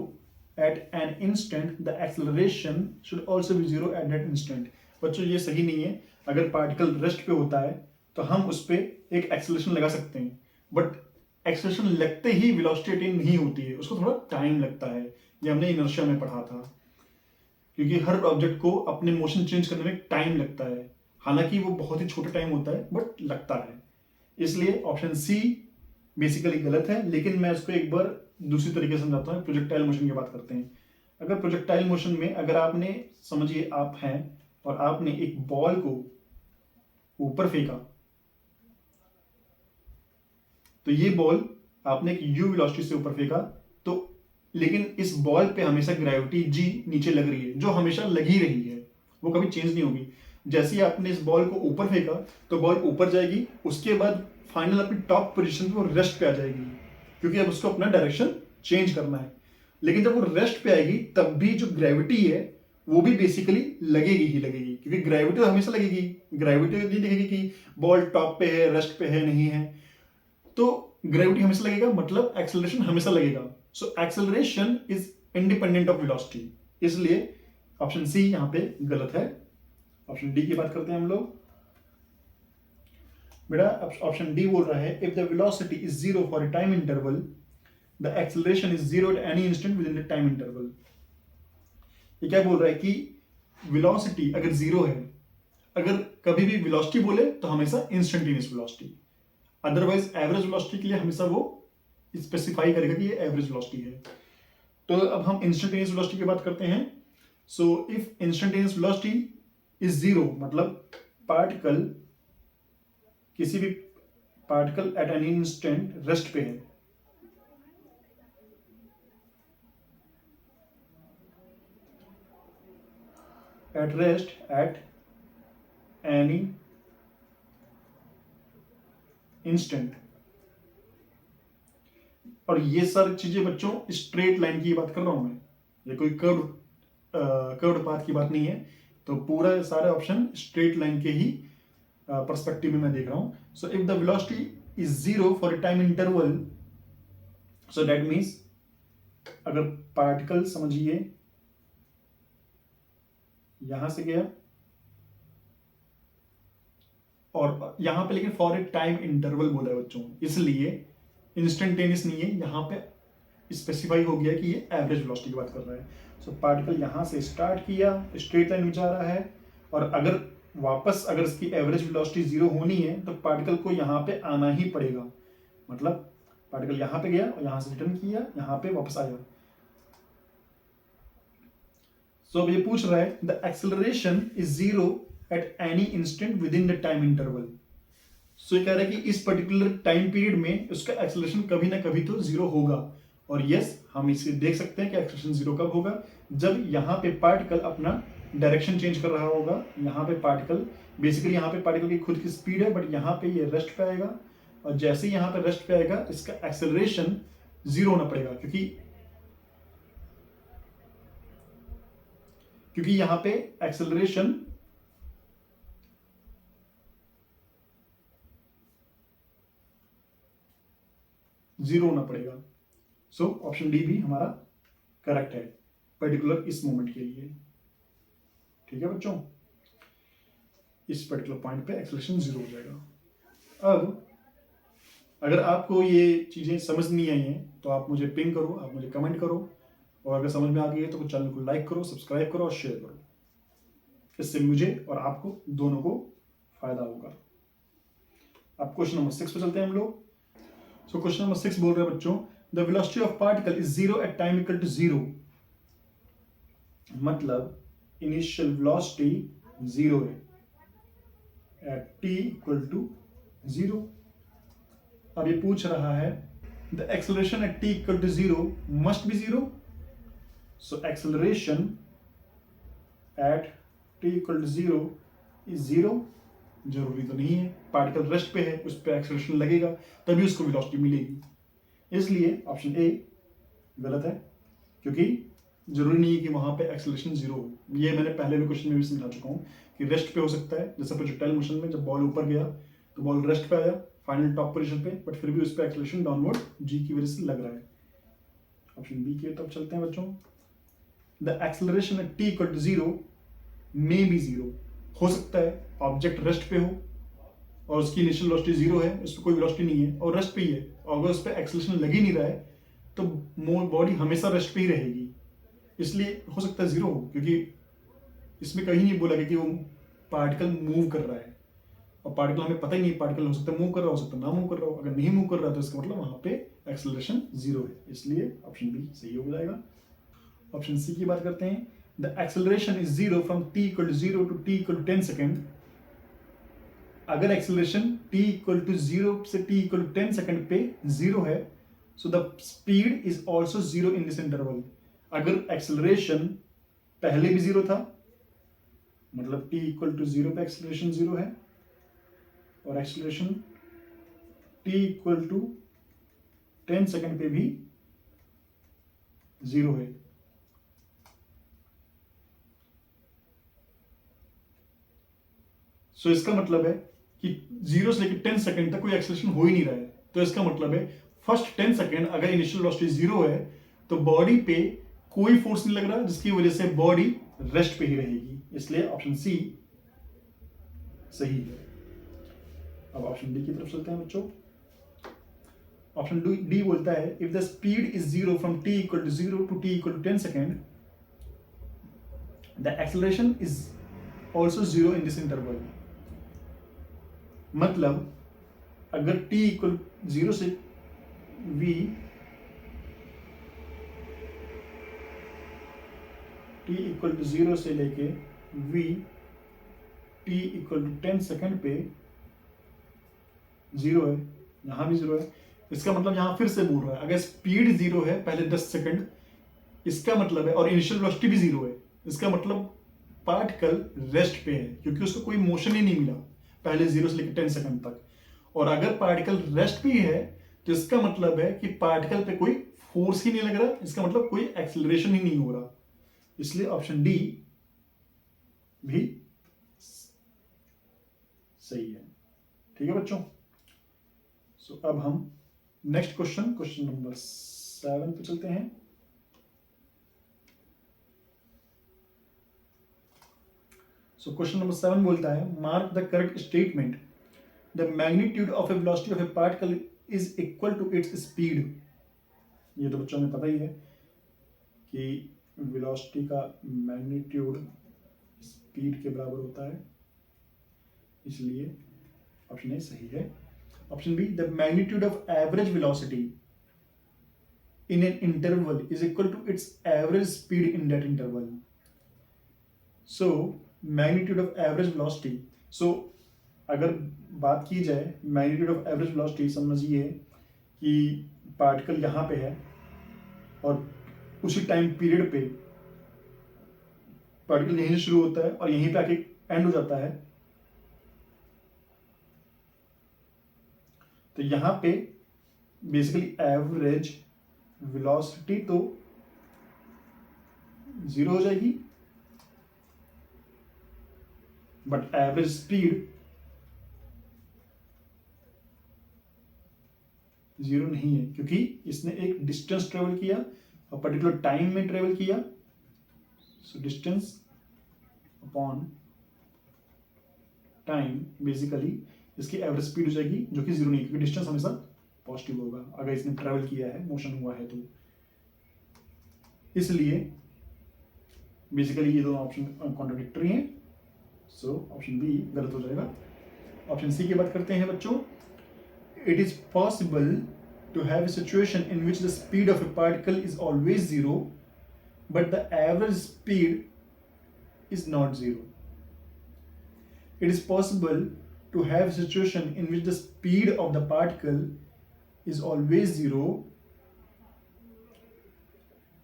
at an instant, the acceleration should also be zero at that instant. बच्चों ये सही नहीं है. अगर particle rest पे होता है तो हम उस पर एक एक्सेलरेशन लगा सकते हैं, बट एक्सेलरेशन लगते ही वेलोसिटी अटेन नहीं होती है, उसको थोड़ा टाइम लगता है. ये हमने इनर्शिया में पढ़ा था, क्योंकि हर ऑब्जेक्ट को अपने मोशन चेंज करने में टाइम लगता है. हालांकि वो बहुत ही छोटा टाइम होता है बट लगता है. इसलिए ऑप्शन सी बेसिकली गलत है. लेकिन मैं इसको एक बार दूसरी तरीके से समझाता हूँ. प्रोजेक्टाइल मोशन की बात करते हैं. अगर प्रोजेक्टाइल मोशन में अगर आपने, समझिए आप हैं और आपने एक बॉल को ऊपर फेंका, तो ये बॉल आपने एक यू वेलोसिटी से ऊपर फेंका, तो लेकिन इस बॉल पे हमेशा ग्रेविटी जी नीचे लग रही है, जो हमेशा लगी रही है, वो कभी चेंज नहीं होगी. जैसे ही आपने इस बॉल को ऊपर फेंका तो बॉल ऊपर जाएगी, उसके बाद फाइनल अपनी टॉप पोजीशन पे वो रेस्ट पे आ जाएगी, क्योंकि अब उसको अपना डायरेक्शन चेंज करना है. लेकिन जब वो रेस्ट पे आएगी तब भी जो ग्रेविटी है वो भी बेसिकली लगेगी ही लगेगी, क्योंकि ग्रेविटी तो हमेशा लगेगी. ग्रेविटी नहीं देखेगी कि बॉल टॉप पे है, रेस्ट पे है, नहीं है. तो ग्रेविटी हमेशा लगेगा, मतलब एक्सेलरेशन हमेशा लगेगा. So acceleration is independent of velocity. इसलिए ऑप्शन सी यहां पे गलत है. ऑप्शन डी की बात करते हैं हम लोग. बेटा ऑप्शन डी बोल रहा है if the velocity is zero for a time interval, the acceleration is zero at any instant within the time interval. ये क्या बोल रहा है कि वेलोसिटी अगर जीरो है, अगर कभी भी वेलोसिटी बोले तो हमेशा instantaneous velocity, otherwise average velocity के लिए हमेशा वो स्पेसिफाई करेगा कि ये एवरेज वेलोसिटी है. तो अब हम इंस्टेंटेनियस वेलोसिटी की बात करते हैं. So if instantaneous velocity is zero, मतलब पार्टिकल, किसी भी particle at any instant rest पे है, at rest at any instant. और ये सारी चीजें बच्चों स्ट्रेट लाइन की बात कर रहा हूं मैं, ये कोई कर्व्ड पाथ की बात नहीं है. तो पूरा सारे ऑप्शन स्ट्रेट लाइन के ही पर्सपेक्टिव में मैं देख रहा हूं. So if the velocity is zero for a time interval, so that means अगर पार्टिकल समझिए यहां से गया और यहां पे, लेकिन फॉर ए टाइम इंटरवल बोला है बच्चों, इसलिए इंस्टेंटेनियस नहीं है. यहां पे स्पेसिफाई हो गया कि ये एवरेज वेलोसिटी की बात कर रहा है. सो पार्टिकल यहां से स्टार्ट किया, स्ट्रेट लाइन में जा रहा है, और अगर वापस अगर इसकी एवरेज वेलोसिटी जीरो होनी है तो पार्टिकल को यहां पे आना ही पड़ेगा. मतलब पार्टिकल यहां पे गया और यहां से रिटर्न किया, यहां पे वापस आया. सो अब ये पूछ रहा है the acceleration is zero at any instant within the time interval. So ये कह रहा है कि इस पर्टिकुलर टाइम पीरियड में उसका एक्सेलरेशन कभी ना कभी तो जीरो होगा. और यस, हम इसे देख सकते हैं कि एक्सेलरेशन जीरो कब होगा, जब यहाँ पे पार्टिकल अपना डायरेक्शन चेंज कर रहा होगा. यहाँ पे पार्टिकल, बेसिकली यहाँ पे पार्टिकल की खुद की स्पीड है, बट यहाँ पे ये रेस्ट पे आएगा, और जैसे ही यहाँ पे रेस्ट पे आएगा इसका एक्सेलरेशन जीरो होना पड़ेगा, क्योंकि यहाँ पे एक्सेलरेशन जीरो होना पड़ेगा. सो ऑप्शन डी भी हमारा करेक्ट है पर्टिकुलर इस मोमेंट के लिए. ठीक है बच्चों, इस पर्टिकुलर पॉइंट पे एक्सेलरेशन जीरो हो जाएगा. अब अगर आपको ये चीजें समझ नहीं आई हैं तो आप मुझे पिंग करो, आप मुझे कमेंट करो, और अगर समझ में आ गई है तो चैनल को लाइक करो, सब्सक्राइब करो और शेयर करो. इससे मुझे और आपको दोनों को फायदा होगा. अब क्वेश्चन नंबर 6 पे चलते हैं हम लोग. सो क्वेश्चन नंबर 6 बोल रहे हैं बच्चों the velocity of particle is zero at time equal to zero. मतलब इनिशियल वेलोसिटी जीरो है at t equal to zero. अब ये पूछ रहा है the acceleration at t equal to zero must be zero. So acceleration at t equal to zero is zero. जरूरी तो नहीं है, पार्टिकल रेस्ट पे है, उस पर एक्सेलरेशन लगेगा तभी उसको वेलोसिटी मिलेगी. इसलिए ऑप्शन ए गलत है, क्योंकि जरूरी नहीं है कि वहां पे एक्सेलरेशन जीरो हो। ये मैंने पहले भी क्वेश्चन में भी समझा चुका हूँ कि रेस्ट पे हो सकता है, जैसे प्रोजेक्टाइल मोशन में जब बॉल ऊपर गया तो बॉल रेस्ट पे आया फाइनल टॉप पोजीशन पे, बट फिर भी उस पर एक्सेलरेशन डाउनवर्ड जी की वजह से लग रहा है। ऑप्शन बी की तरफ चलते हैं बच्चों। The acceleration at t equal to zero may be zero. हो सकता है ऑब्जेक्ट रेस्ट पे हो और उसकी इनिशियल वेलोसिटी जीरो है, उस पर कोई वेलोसिटी नहीं है और रेस्ट पे ही है, और अगर उस पर एक्सेलरेशन लग ही नहीं रहा है तो बॉडी हमेशा रेस्ट पे ही रहेगी, इसलिए हो सकता है जीरो हो, क्योंकि इसमें कहीं नहीं बोला गया कि वो पार्टिकल मूव कर रहा है, और पार्टिकल हमें पता ही नहीं, पार्टिकल हो सकता है मूव कर रहा हो सकता है ना मूव कर रहा हो। अगर नहीं मूव कर रहा है तो इसका मतलब वहां पे एक्सेलरेशन जीरो है, इसलिए ऑप्शन बी सही हो जाएगा। ऑप्शन सी की बात करते हैं। The acceleration is zero from t equal to zero to t equal to 10 second. अगर acceleration t equal to zero से t इक्वल टू 10 सेकेंड पे जीरो है, so the speed is also zero in this interval. अगर acceleration पहले भी zero था, मतलब t equal to zero पे एक्सेलरेशन जीरो है, और acceleration t equal to 10 second पे भी जीरो है, सो इसका मतलब है कि 0 से लेकर 10 सेकेंड तक कोई एक्सेलरेशन हो ही नहीं रहा है। तो इसका मतलब है फर्स्ट 10 सेकेंड अगर इनिशियल वेलोसिटी जीरो है तो बॉडी पे कोई फोर्स नहीं लग रहा, जिसकी वजह से बॉडी रेस्ट पे ही रहेगी, इसलिए ऑप्शन सी सही है। अब ऑप्शन डी की तरफ चलते हैं बच्चों। ऑप्शन डी बोलता है if the speed is zero from t equal to zero to t equal to 10 second, the acceleration is also zero in this interval. मतलब अगर t इक्वल जीरो से v, t equal to zero से लेके v t equal to 10 second पे zero है, यहां भी zero है, इसका मतलब यहां फिर से बोल रहा है अगर स्पीड जीरो है पहले 10 सेकेंड, इसका मतलब है, और इनिशियल वेलोसिटी भी जीरो है, इसका मतलब पार्टिकल रेस्ट पे है, क्योंकि उसको कोई मोशन ही नहीं मिला पहले 0 से लेकर 10 सेकंड तक। और अगर पार्टिकल रेस्ट पे है तो इसका मतलब है कि पार्टिकल पे कोई फोर्स ही नहीं लग रहा, इसका मतलब कोई एक्सेलरेशन ही नहीं हो रहा, इसलिए ऑप्शन डी भी सही है। ठीक है बच्चों। सो अब हम नेक्स्ट क्वेश्चन नंबर 7 पे चलते हैं। सो क्वेश्चन नंबर 7 बोलता है mark the correct statement, the magnitude of a velocity of a particle is equal to its speed. ये तो बच्चों में पता ही है कि वेलोसिटी का मैग्नीट्यूड स्पीड के बराबर होता है, इसलिए ऑप्शन ए सही है। Option B the magnitude of average velocity in an interval is equal to its average speed in that interval. So magnitude of average velocity, so अगर बात की जाए मैग्नीट्यूड ऑफ एवरेज वेलोसिटी, समझिए कि particle यहाँ पे है और उसी टाइम पीरियड पे पार्टिकल यहीं से शुरू होता है और यहीं पे आके एंड हो जाता है, तो यहाँ पे बेसिकली एवरेज वेलोसिटी तो जीरो हो जाएगी, बट एवरेज स्पीड जीरो नहीं है, क्योंकि इसने एक डिस्टेंस ट्रेवल किया और पर्टिकुलर टाइम में ट्रेवल किया, so distance upon time basically इसकी एवरेज स्पीड हो जाएगी, जो कि जीरो नहीं है, क्योंकि डिस्टेंस हमेशा पॉजिटिव होगा अगर इसने ट्रेवल किया है, मोशन हुआ है तो। इसलिए बेसिकली ये दोनों ऑप्शन कॉन्ट्राडिक्टरी हैं, सो ऑप्शन बी गलत हो जाएगा। ऑप्शन सी की बात करते हैं बच्चों। It is possible to have a situation in which the speed of a particle is always zero, but the average speed is not zero. It is possible to have a situation in which the speed of the particle is always zero,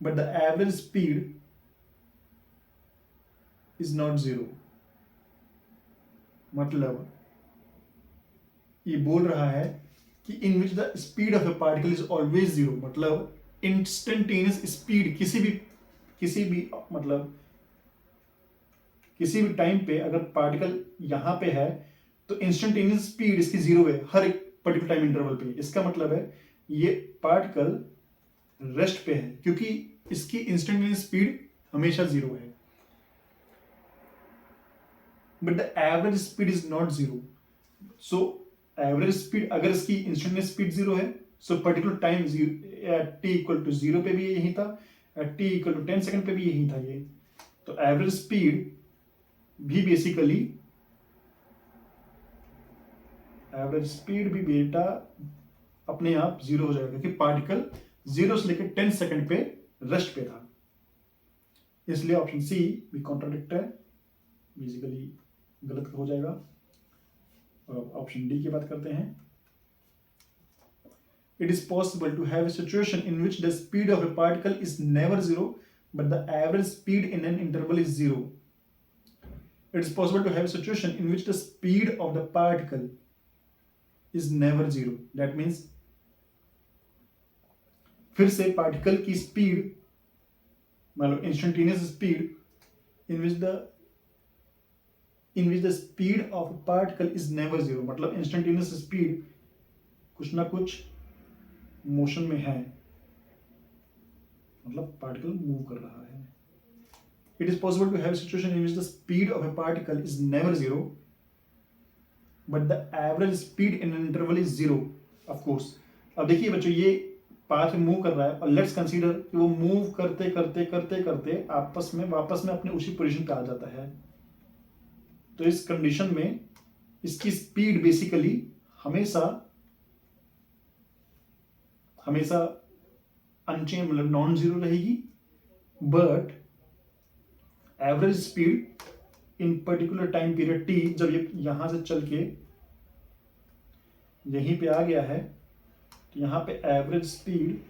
but the average speed is not zero. मतलब ये बोल रहा है कि in which the speed of a particle is always zero, मतलब instantaneous speed किसी भी किसी भी मतलब किसी भी टाइम पे अगर पार्टिकल यहां पे है तो इंस्टेंटेनियस स्पीड इसकी जीरो है हर एक पर्टिकुलर टाइम इंटरवल पे। इसका मतलब है ये पार्टिकल रेस्ट पे है क्योंकि इसकी इंस्टेंटेनियस स्पीड हमेशा जीरो है। But the average speed is not zero. So average speed अगर इसकी इंस्टेंटेनियस स्पीड जीरो है so particular time at t equal to zero पे भी यही था, at t equal to 10 second पे भी यही था ये। तो एवरेज स्पीड भी बेसिकली एवरेज स्पीड भी बेटा अपने आप जीरो हो जाएगा क्योंकि पार्टिकल जीरो से लेकर 10 सेकंड पे रेस्ट पे था। इसलिए ऑप्शन सी भी कॉन्ट्राडिक्ट है, बेसिकली गलत हो जाएगा। और ऑप्शन डी की बात करते हैं। It is possible to have a situation in which the speed of a particle is never zero, but the average speed in an interval is zero. It is possible to have a situation in which the speed of the particle is never zero. That means फिर से particle की speed मतलब instantaneous speed in which the speed of a particle is never zero, मतलब instantaneous speed कुछ ना कुछ motion में है, मतलब पार्टिकल मूव कर रहा है। It is possible to have a situation in which the speed of a particle is never zero, but the average speed in an interval is zero. Of course. अब देखिए बच्चों ये पाथ में move कर रहा है और लेट्स कंसीडर कि वो मूव करते करते करते करते आपस में वापस में अपने उसी पोजीशन पे आ जाता है। तो इस कंडीशन में इसकी स्पीड बेसिकली हमेशा अनचेंज मतलब नॉन जीरो रहेगी, but average speed in particular time period T जब ये यहां से चल के यहीं पे आ गया है तो यहां पे average speed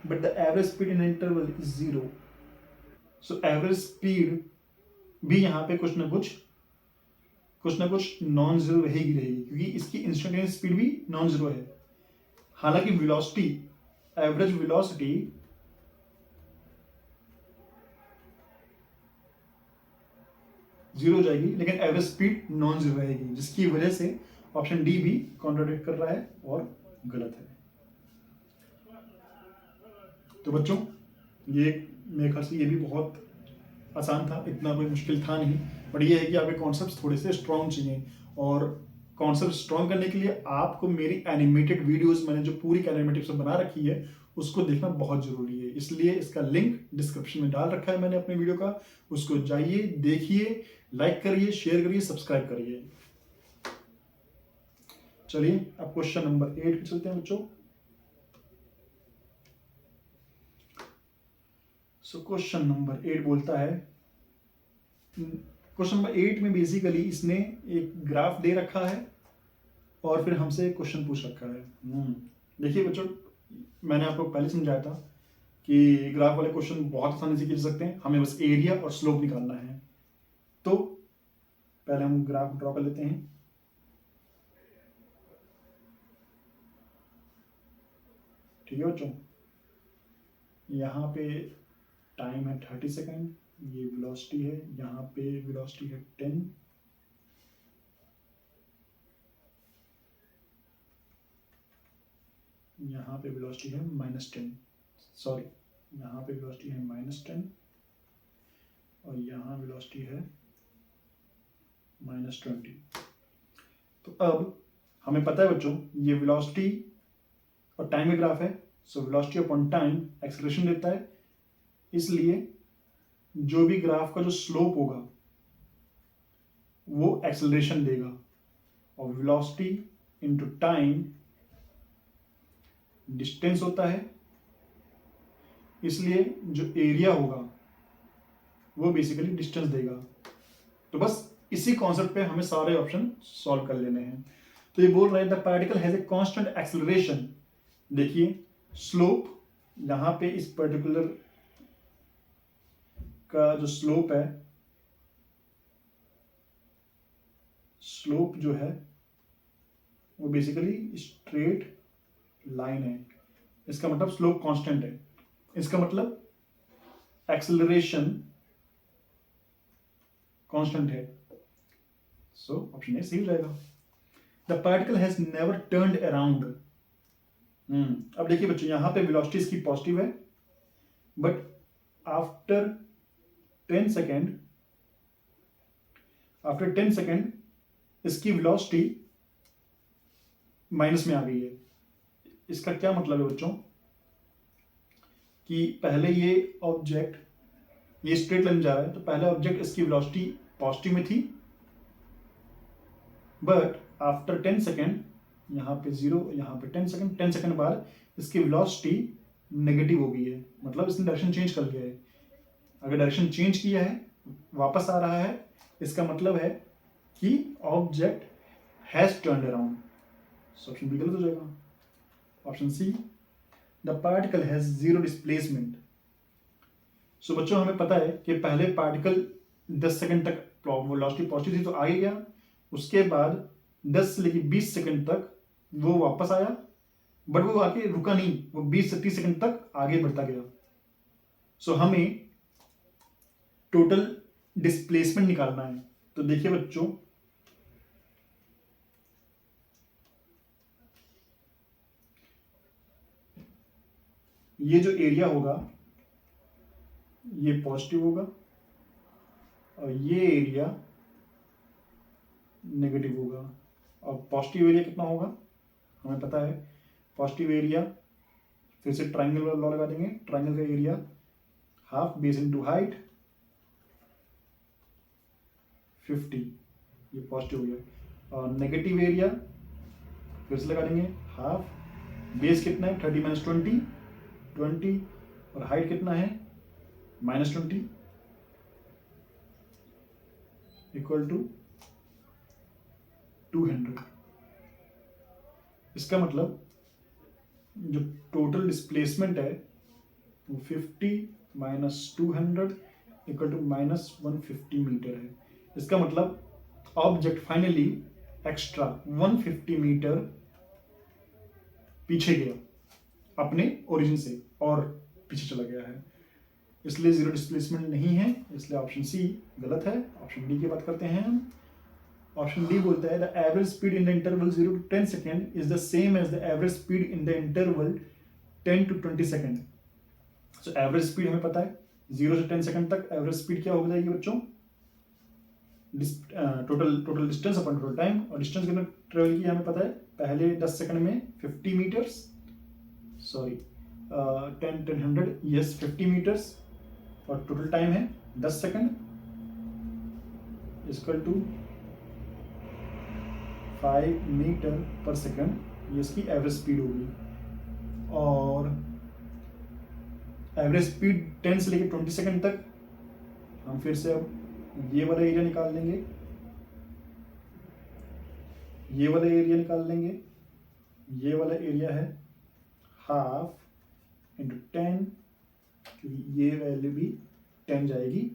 but the average speed in interval is zero. So average speed भी यहां पे कुछ ना कुछ नॉन जीरो रहेगी क्योंकि इसकी इंस्टेंटेनियस स्पीड भी नॉन जीरो है। हालांकि वेलोसिटी एवरेज वेलोसिटी जीरो हो जाएगी लेकिन एवरेज स्पीड नॉन जीरो रहेगी, जिसकी वजह से ऑप्शन डी भी कॉन्ट्राडिक्ट कर रहा है और गलत है। तो बच्चों ये मेरे ख्याल से ये भी बहुत आसान था, इतना कोई मुश्किल था नहीं, बट ये है कि आपके कॉन्सेप्ट थोड़े से स्ट्रॉन्ग चाहिए और कॉन्सेप्ट स्ट्रॉन्ग करने के लिए आपको मेरी एनिमेटेड वीडियोस मैंने जो पूरी एनिमेटिव बना रखी है उसको देखना बहुत जरूरी है। इसलिए इसका लिंक डिस्क्रिप्शन में डाल रखा है मैंने अपने वीडियो का, उसको जाइए देखिए, लाइक करिए, शेयर करिए, सब्सक्राइब करिए। चलिए अब क्वेश्चन नंबर 8 पे चलते हैं बच्चों। सो क्वेश्चन नंबर 8 बोलता है, क्वेश्चन नंबर 8 में बेसिकली इसने एक ग्राफ दे रखा है और फिर हमसे क्वेश्चन पूछ रखा है। देखिए बच्चों मैंने आपको पहले समझाया था कि ग्राफ वाले क्वेश्चन बहुत आसानी से कर सकते हैं, हमें बस एरिया और स्लोप निकालना है। तो पहले हम ग्राफ ड्रॉ कर लेते हैं। ठीक है बच्चों, यहाँ पे टाइम है 30 सेकेंड, ये वेलोसिटी है, यहाँ पे वेलोसिटी है 10, यहाँ पे वेलोसिटी है -10, सॉरी यहाँ पे वेलोसिटी है -10 और यहाँ वेलोसिटी है -20। तो अब हमें पता है बच्चों ये वेलोसिटी और टाइम का ग्राफ है, so velocity upon time acceleration देता है, इसलिए जो भी ग्राफ का जो स्लोप होगा वो एक्सेलरेशन देगा और वेलोसिटी इनटू टाइम डिस्टेंस होता है, इसलिए जो एरिया होगा वो बेसिकली डिस्टेंस देगा। तो बस इसी कॉन्सेप्ट पे हमें सारे ऑप्शन सॉल्व कर लेने हैं। तो ये बोल रहे हैं the particle has a constant acceleration. देखिए स्लोप यहां पे इस पर्टिकुलर का जो स्लोप है, स्लोप जो है वो बेसिकली स्ट्रेट लाइन है, इसका मतलब स्लोप कांस्टेंट है, इसका मतलब एक्सेलरेशन कांस्टेंट है। सो ऑप्शन ए सही हो जाएगा। The particle has never turned around. अब देखिए बच्चों, यहां पे वेलोसिटी इसकी पॉजिटिव है, बट आफ्टर 10 सेकेंड इसकी वेलोसिटी माइनस में आ गई है। इसका क्या मतलब है बच्चों कि पहले ये ऑब्जेक्ट ये स्ट्रेट लाइन जा रहा है, तो पहले ऑब्जेक्ट इसकी वेलोसिटी पॉजिटिव में थी, बट आफ्टर 10 सेकेंड, यहाँ पे 0, यहाँ पे 10 सेकेंड बाद इसकी वेलोसिटी नेगेटिव हो गई है, मतलब इसने डायरेक्शन चेंज कर लिया है। अगर डायरेक्शन चेंज किया है, वापस आ रहा है, इसका मतलब है कि object has turned around. So option B गलत हो जाएगा। Option C, the particle has zero displacement. So बच्चों हमें पता है कि पहले पार्टिकल 10 सेकंड तक वेलोसिटी पॉजिटिव थी तो आ ही गया, उसके बाद 10 से लेकर 20 सेकंड तक वो वापस आया, बट वो आके रुका नहीं, वो 20 से 30 सेकंड तक आगे बढ़ता गया। सो हमें टोटल डिस्प्लेसमेंट निकालना है। तो देखिए बच्चों, ये जो एरिया होगा ये पॉजिटिव होगा और ये एरिया नेगेटिव होगा। और पॉजिटिव एरिया कितना होगा हमें पता है, पॉजिटिव एरिया फिर से ट्राइंगल वाला लॉ लगा देंगे, ट्राइंगल का area half base into height 50, ये पॉजिटिव हो गया। और नेगेटिव एरिया फिर से लगा देंगे हाफ, बेस कितना है 30 माइनस 20, और हाइट कितना है -20 इक्वल टू 200। इसका मतलब जो टोटल डिस्प्लेसमेंट है वो 50 माइनस 200 इक्वल टू -150 मीटर है। इसका मतलब ऑब्जेक्ट फाइनली एक्स्ट्रा 150 मीटर पीछे गया अपने ओरिजिन से और पीछे चला गया है, इसलिए जीरो डिस्प्लेसमेंट नहीं है, इसलिए ऑप्शन सी गलत है। ऑप्शन डी की बात करते हैं हम। ऑप्शन डी बोलता है the average speed in the interval 0 to 10 second is the same as the average speed in the interval 10 to 20 second. So average speed हमें पता है 0 से 10 सेकेंड तक एवरेज स्पीड क्या हो जाएगी बच्चों, टोटल डिस्टेंस अपन टोटल टाइम, और डिस्टेंस कितना ट्रेवल किया हमें पता है, पहले 10 सेकंड में 50 मीटर्स, सॉरी 10 यस 50 मीटर्स, और टोटल टाइम है 10 सेकंड इक्वल टू 5 मीटर पर सेकंड, ये इसकी एवरेज स्पीड होगी। और एवरेज स्पीड 10 से लेकर 20 सेकंड तक हम फिर से अब ये वाला एरिया निकाल लेंगे, ये वाला एरिया निकाल लेंगे, ये वाला एरिया है हाफ इंटू 10, क्योंकि ये वैल्यू भी 10 जाएगी,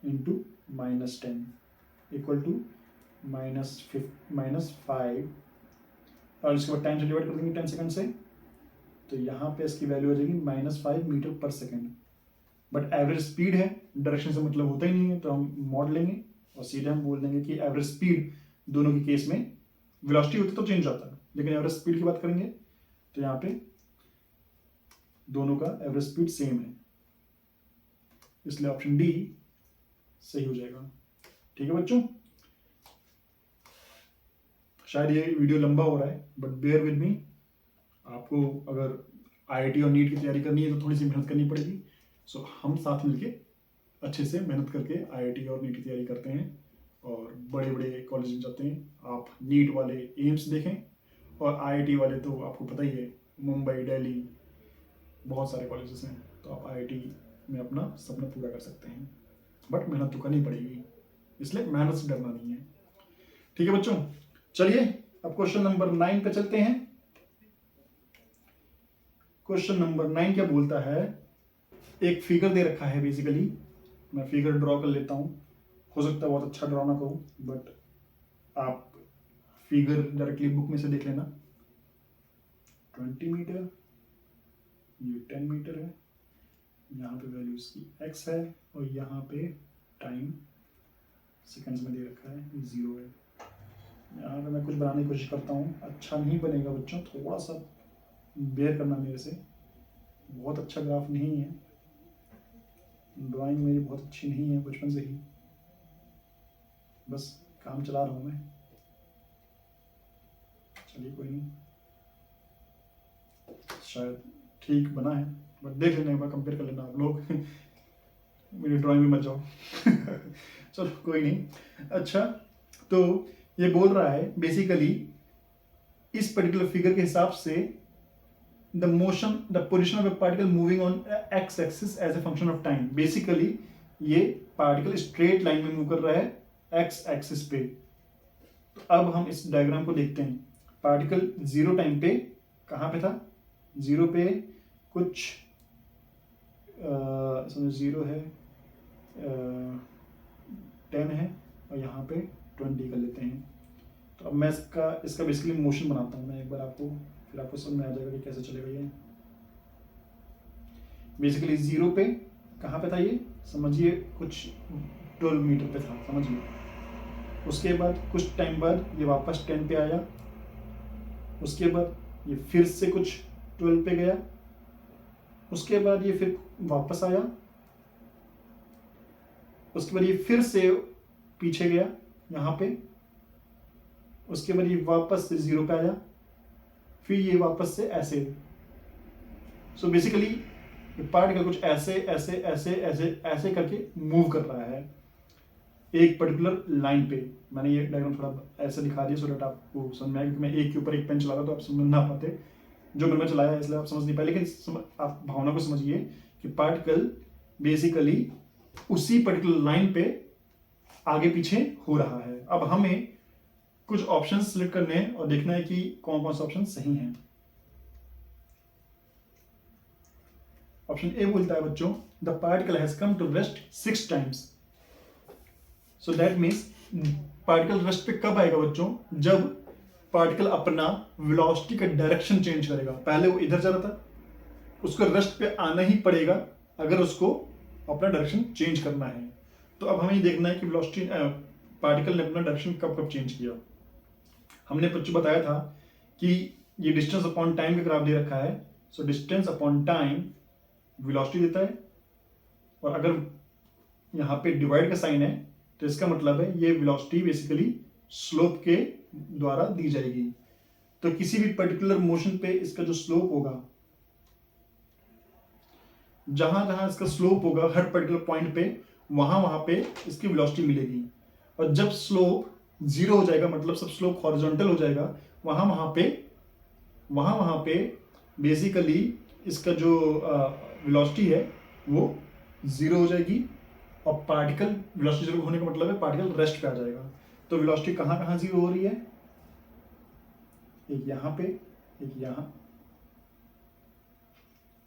इंटू -10 इक्वल टू -5, और इसके बाद टाइम से डिवाइड कर देंगे 10 सेकंड से, तो यहाँ पे इसकी वैल्यू हो जाएगी -5 मीटर पर सेकंड। बट एवरेज स्पीड है, डायरेक्शन से मतलब होता ही नहीं है, तो हम मॉड लेंगे और सीधे हम बोल देंगे कि एवरेज स्पीड दोनों के केस में वेलोसिटी होती तो चेंज होता है, लेकिन एवरेज स्पीड की बात करेंगे तो यहाँ पे दोनों का एवरेज स्पीड सेम है, इसलिए ऑप्शन डी सही हो जाएगा। ठीक है बच्चों, शायद ये वीडियो लंबा हो रहा है, बट बेयर विद मी। आपको अगर आईआईटी और नीट की तैयारी करनी है तो थोड़ी सी मेहनत करनी पड़ेगी। सो हम साथ मिलके अच्छे से मेहनत करके आईआईटी और नीट की तैयारी करते हैं और बड़े बड़े कॉलेज में जाते हैं। आप नीट वाले एम्स देखें, और आईआईटी वाले तो आपको पता ही है मुंबई, दिल्ली, बहुत सारे कॉलेजेस हैं, तो आप आईआईटी में अपना सपना पूरा कर सकते हैं। बट मेहनत तो करनी पड़ेगी, इसलिए मेहनत से डरना नहीं है। ठीक है बच्चों, चलिए अब क्वेश्चन नंबर 9 पे चलते हैं। क्वेश्चन नंबर 9 क्या बोलता है, एक फिगर दे रखा है, बेसिकली मैं फिगर ड्रॉ कर लेता हूँ, हो सकता है बहुत अच्छा ड्रॉ ना करूँ, बट आप फिगर डायरेक्टली बुक में से देख लेना। 20 मीटर ये 10 मीटर है, यहाँ पे वैल्यू इसकी x है और यहाँ पे टाइम सेकंड्स में दे रखा है 0 है। यहाँ पे मैं कुछ बनाने की कोशिश करता हूँ, अच्छा नहीं बनेगा बच्चों, थोड़ा सा बेयर करना मेरे से, बहुत अच्छा ग्राफ नहीं है, ड्राइंग मेरी बहुत अच्छी नहीं है बचपन से ही, बस काम चला रहा हूँ मैं। चलिए कोई नहीं, शायद ठीक बना है, बट देख लेना एक बार, कंपेयर कर लेना आप लोग मेरी ड्राइंग में मत जाओ चलो कोई नहीं। अच्छा, तो ये बोल रहा है बेसिकली इस पर्टिकुलर फिगर के हिसाब से the motion, the position of a particle moving on x axis as a function of time. Basically ये पार्टिकल स्ट्रेट लाइन में मूव कर रहा है एक्स एक्सिस पे। तो अब हम इस डायग्राम को देखते हैं। पार्टिकल 0 टाइम पे कहाँ पे था, 0 पे कुछ समझो 0 है, 10 है और यहाँ पे 20 कर लेते हैं। तो अब मैं इसका बेसिकली मोशन बनाता हूँ मैं एक बार आपको, फिर आपको समझ में आ जाएगा कि कैसे चलेगा ये। बेसिकली 0 पे कहाँ पे था ये, समझिए कुछ 12 मीटर पे था, समझिए। उसके बाद कुछ टाइम बाद ये वापस 10 पे आया, उसके बाद ये फिर से कुछ 12 पे गया, उसके बाद ये फिर वापस आया, उसके बाद ये फिर से पीछे गया यहाँ पे, उसके बाद ये वापस से 0 पे आया, फिर ये वापस से ऐसे। सो बेसिकली ये पार्टिकल कुछ ऐसे ऐसे ऐसे ऐसे ऐसे करके मूव कर रहा है एक पर्टिकुलर लाइन पे। मैंने ये डायग्राम थोड़ा ऐसे दिखा दिया सो दैट आपको समझ में आए, क्योंकि मैं एक के ऊपर एक पेन चला रहा तो आप समझ ना पाते, जो मैंने चलाया इसलिए आप समझ नहीं पाए। लेकिन आप भावना को समझिए कि पार्टिकल बेसिकली उसी पर्टिकुलर लाइन पे आगे पीछे हो रहा है। अब हमें कुछ ऑप्शन सिलेक्ट करने हैं और देखना है कि कौन कौन से ऑप्शन सही हैं। ऑप्शन ए बोलता है बच्चों, the particle has come to rest 6 times. So that means particle rest पे कब आएगा बच्चों, जब पार्टिकल अपना वेलोसिटी का डायरेक्शन चेंज करेगा। पहले वो इधर जा रहा था, उसको रेस्ट पे आना ही पड़ेगा अगर उसको अपना डायरेक्शन चेंज करना है। तो अब हमें ये देखना है कि वेलोसिटी पार्टिकल ने अपना डायरेक्शन कब कब चेंज किया। हमने बच्चों बताया था कि ये डिस्टेंस अपॉन टाइम का ग्राफ दे रखा है। So distance upon time velocity देता है, और अगर यहाँ पे डिवाइड का साइन है तो इसका मतलब है ये वेलोसिटी बेसिकली स्लोप के द्वारा दी जाएगी। तो किसी भी पर्टिकुलर मोशन पे इसका जो स्लोप होगा, जहां जहां इसका स्लोप होगा हर पर्टिकुलर पॉइंट पे, वहां वहां पे इसकी वेलोसिटी मिलेगी। और जब स्लोप 0 हो जाएगा, मतलब सब स्लोप हॉरिजॉन्टल हो जाएगा, वहां वहां पे बेसिकली इसका जो वेलोसिटी है वो 0 हो जाएगी। और पार्टिकल वेलोसिटी 0 होने का मतलब है पार्टिकल रेस्ट पे आ जाएगा। तो वेलोसिटी कहाँ कहाँ 0 हो रही है, एक यहाँ पे, एक यहाँ,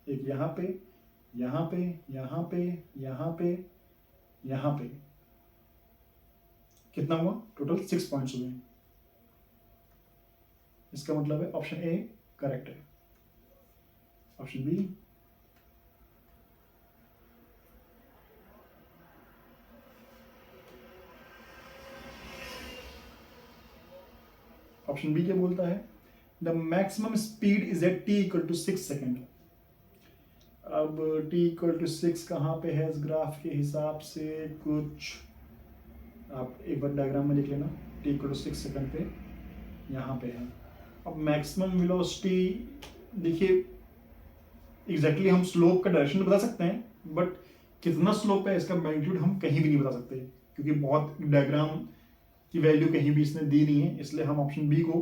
एक यहाँ पे, यहाँ पे, यहाँ पे, यहाँ पे, यहाँ पे। कितना हुआ टोटल 6 पॉइंट्स हुए। इसका मतलब है ऑप्शन ए करेक्ट है। ऑप्शन बी, ऑप्शन बी क्या बोलता है, the maximum speed is at t equal to 6 सेकेंड। अब t इक्वल टू 6 कहाँ पे है इस ग्राफ के हिसाब से, कुछ आप एक बार डायग्राम में देख लेना, t इक्वल टू 6 सेकेंड पे यहाँ पे है। अब मैक्सिमम वेलोसिटी देखिए, एग्जैक्टली हम स्लोप का डायरेक्शन बता सकते हैं, बट कितना स्लोप है इसका मैग्नीट्यूड हम कहीं भी नहीं बता सकते, क्योंकि बहुत डायग्राम की वैल्यू कहीं भी इसने दी नहीं है। इसलिए हम ऑप्शन बी को,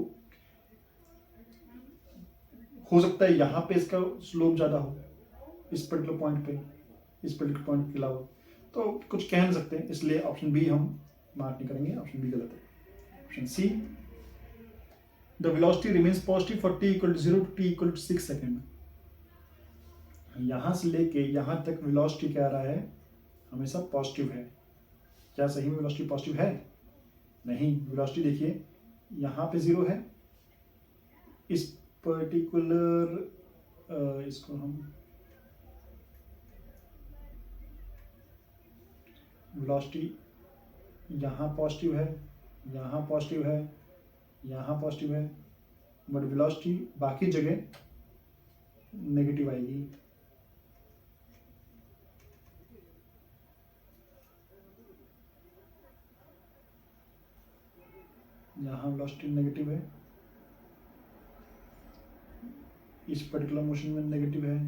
हो सकता है यहाँ पे इसका स्लोप ज़्यादा हो इस पर्टिकुलर पॉइंट पे, इस पर्टिकुलर पॉइंट के अलावा, तो कुछ कह नहीं सकते, इसलिए ऑप्शन बी हम मार्क नहीं करेंगे, ऑप्शन बी गलत है। Option C, the velocity remains positive for t equal to 0 to t equal to 6 second. यहाँ से लेके यहाँ तक वेलोसिटी क्या रहा है, हमेशा पॉजिटिव है। क्या सही में वेलोसिटी पॉजिटिव है? नहीं, वेलोसिटी देखिए यहाँ पे 0 है, इस पर्टिकुलर इसको हम वेलोसिटी यहाँ पॉजिटिव है, यहाँ पॉजिटिव है, यहाँ पॉजिटिव है, बट वेलोसिटी बाकी जगह नेगेटिव आएगी। यहाँ वेलोसिटी नेगेटिव है, इस पर्टिकुलर मोशन में नेगेटिव है,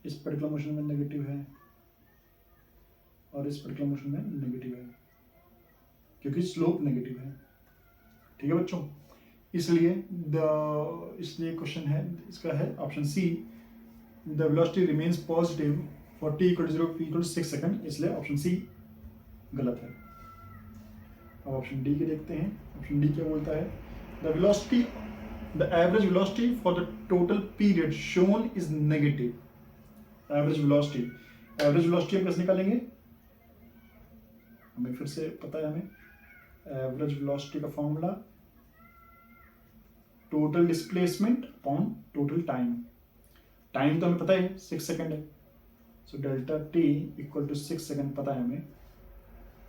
इस पर्टिकुलर मोशन में नेगेटिव है, और इस पर्टिकुलर मोशन में नेगेटिव है, क्योंकि स्लोप नेगेटिव है। ठीक है बच्चों, इसलिए क्वेश्चन है इसका है option C, the velocity remains positive for t = 0 p = 6 second, इसलिए ऑप्शन सी गलत है। अब ऑप्शन डी के देखते हैं। ऑप्शन डी क्या बोलता है, the average velocity for the total period shown is negative. Average velocity हम कैसे निकालेंगे, हमें फिर से पता है, हमें एवरेज वेलोसिटी का formula total displacement upon total time. Time तो हमें पता है 6 सेकंड है, so delta t equal to 6 second पता है हमें।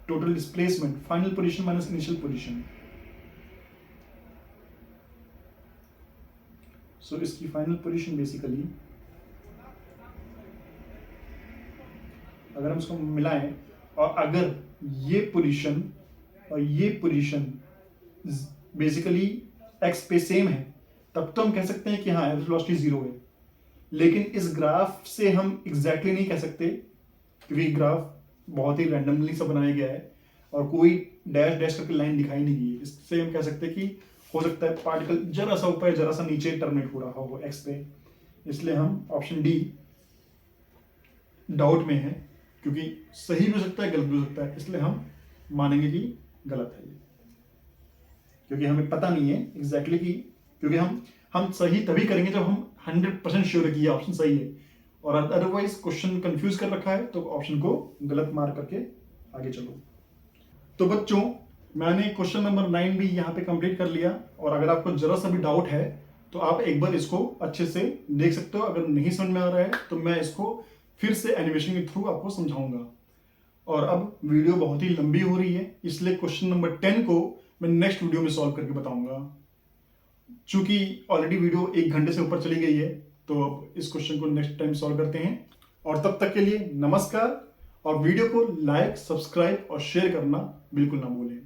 Total displacement final position minus initial position, so इसकी फाइनल पोजीशन बेसिकली अगर हम इसको मिलाएं और अगर ये पोजीशन और ये पोजीशन बेसिकली एक्स पे सेम है, तब तो हम कह सकते हैं कि हाँ एवरेज वेलोसिटी 0 है। लेकिन इस ग्राफ से हम एग्जैक्टली नहीं कह सकते, क्योंकि ग्राफ बहुत ही रैंडमली सा बनाया गया है और कोई डैश डैश करके लाइन दिखाई नहीं गई। इससे हम कह सकते हैं कि हो सकता है पार्टिकल जरा सा ऊपर जरा सा नीचे टर्मिनेट हो रहा हो एक्स पे। इसलिए हम ऑप्शन डी डाउट में है, क्योंकि सही भी हो सकता है गलत भी हो सकता है, इसलिए हम मानेंगे कि गलत है ये, क्योंकि हमें पता नहीं है एग्जैक्टली कि, क्योंकि हम सही तभी करेंगे जब हम 100% श्योर है कि ये ऑप्शन सही है, और अदरवाइज क्वेश्चन कंफ्यूज कर रखा है तो ऑप्शन को गलत मार करके आगे चलो। तो बच्चों मैंने क्वेश्चन नंबर 9 भी यहाँ पे कंप्लीट कर लिया, और अगर आपको जरा सा भी डाउट है तो आप एक बार इसको अच्छे से देख सकते हो। अगर नहीं समझ में आ रहा है तो मैं इसको फिर से एनिमेशन के थ्रू आपको समझाऊंगा। और अब वीडियो बहुत ही लंबी हो रही है, इसलिए क्वेश्चन नंबर 10 को मैं नेक्स्ट वीडियो में सॉल्व करके बताऊंगा। चूंकि ऑलरेडी वीडियो 1 घंटे से ऊपर चली गई है, तो अब इस क्वेश्चन को नेक्स्ट टाइम सॉल्व करते हैं। और तब तक के लिए नमस्कार, और वीडियो को लाइक, सब्सक्राइब और शेयर करना बिल्कुल ना भूलें।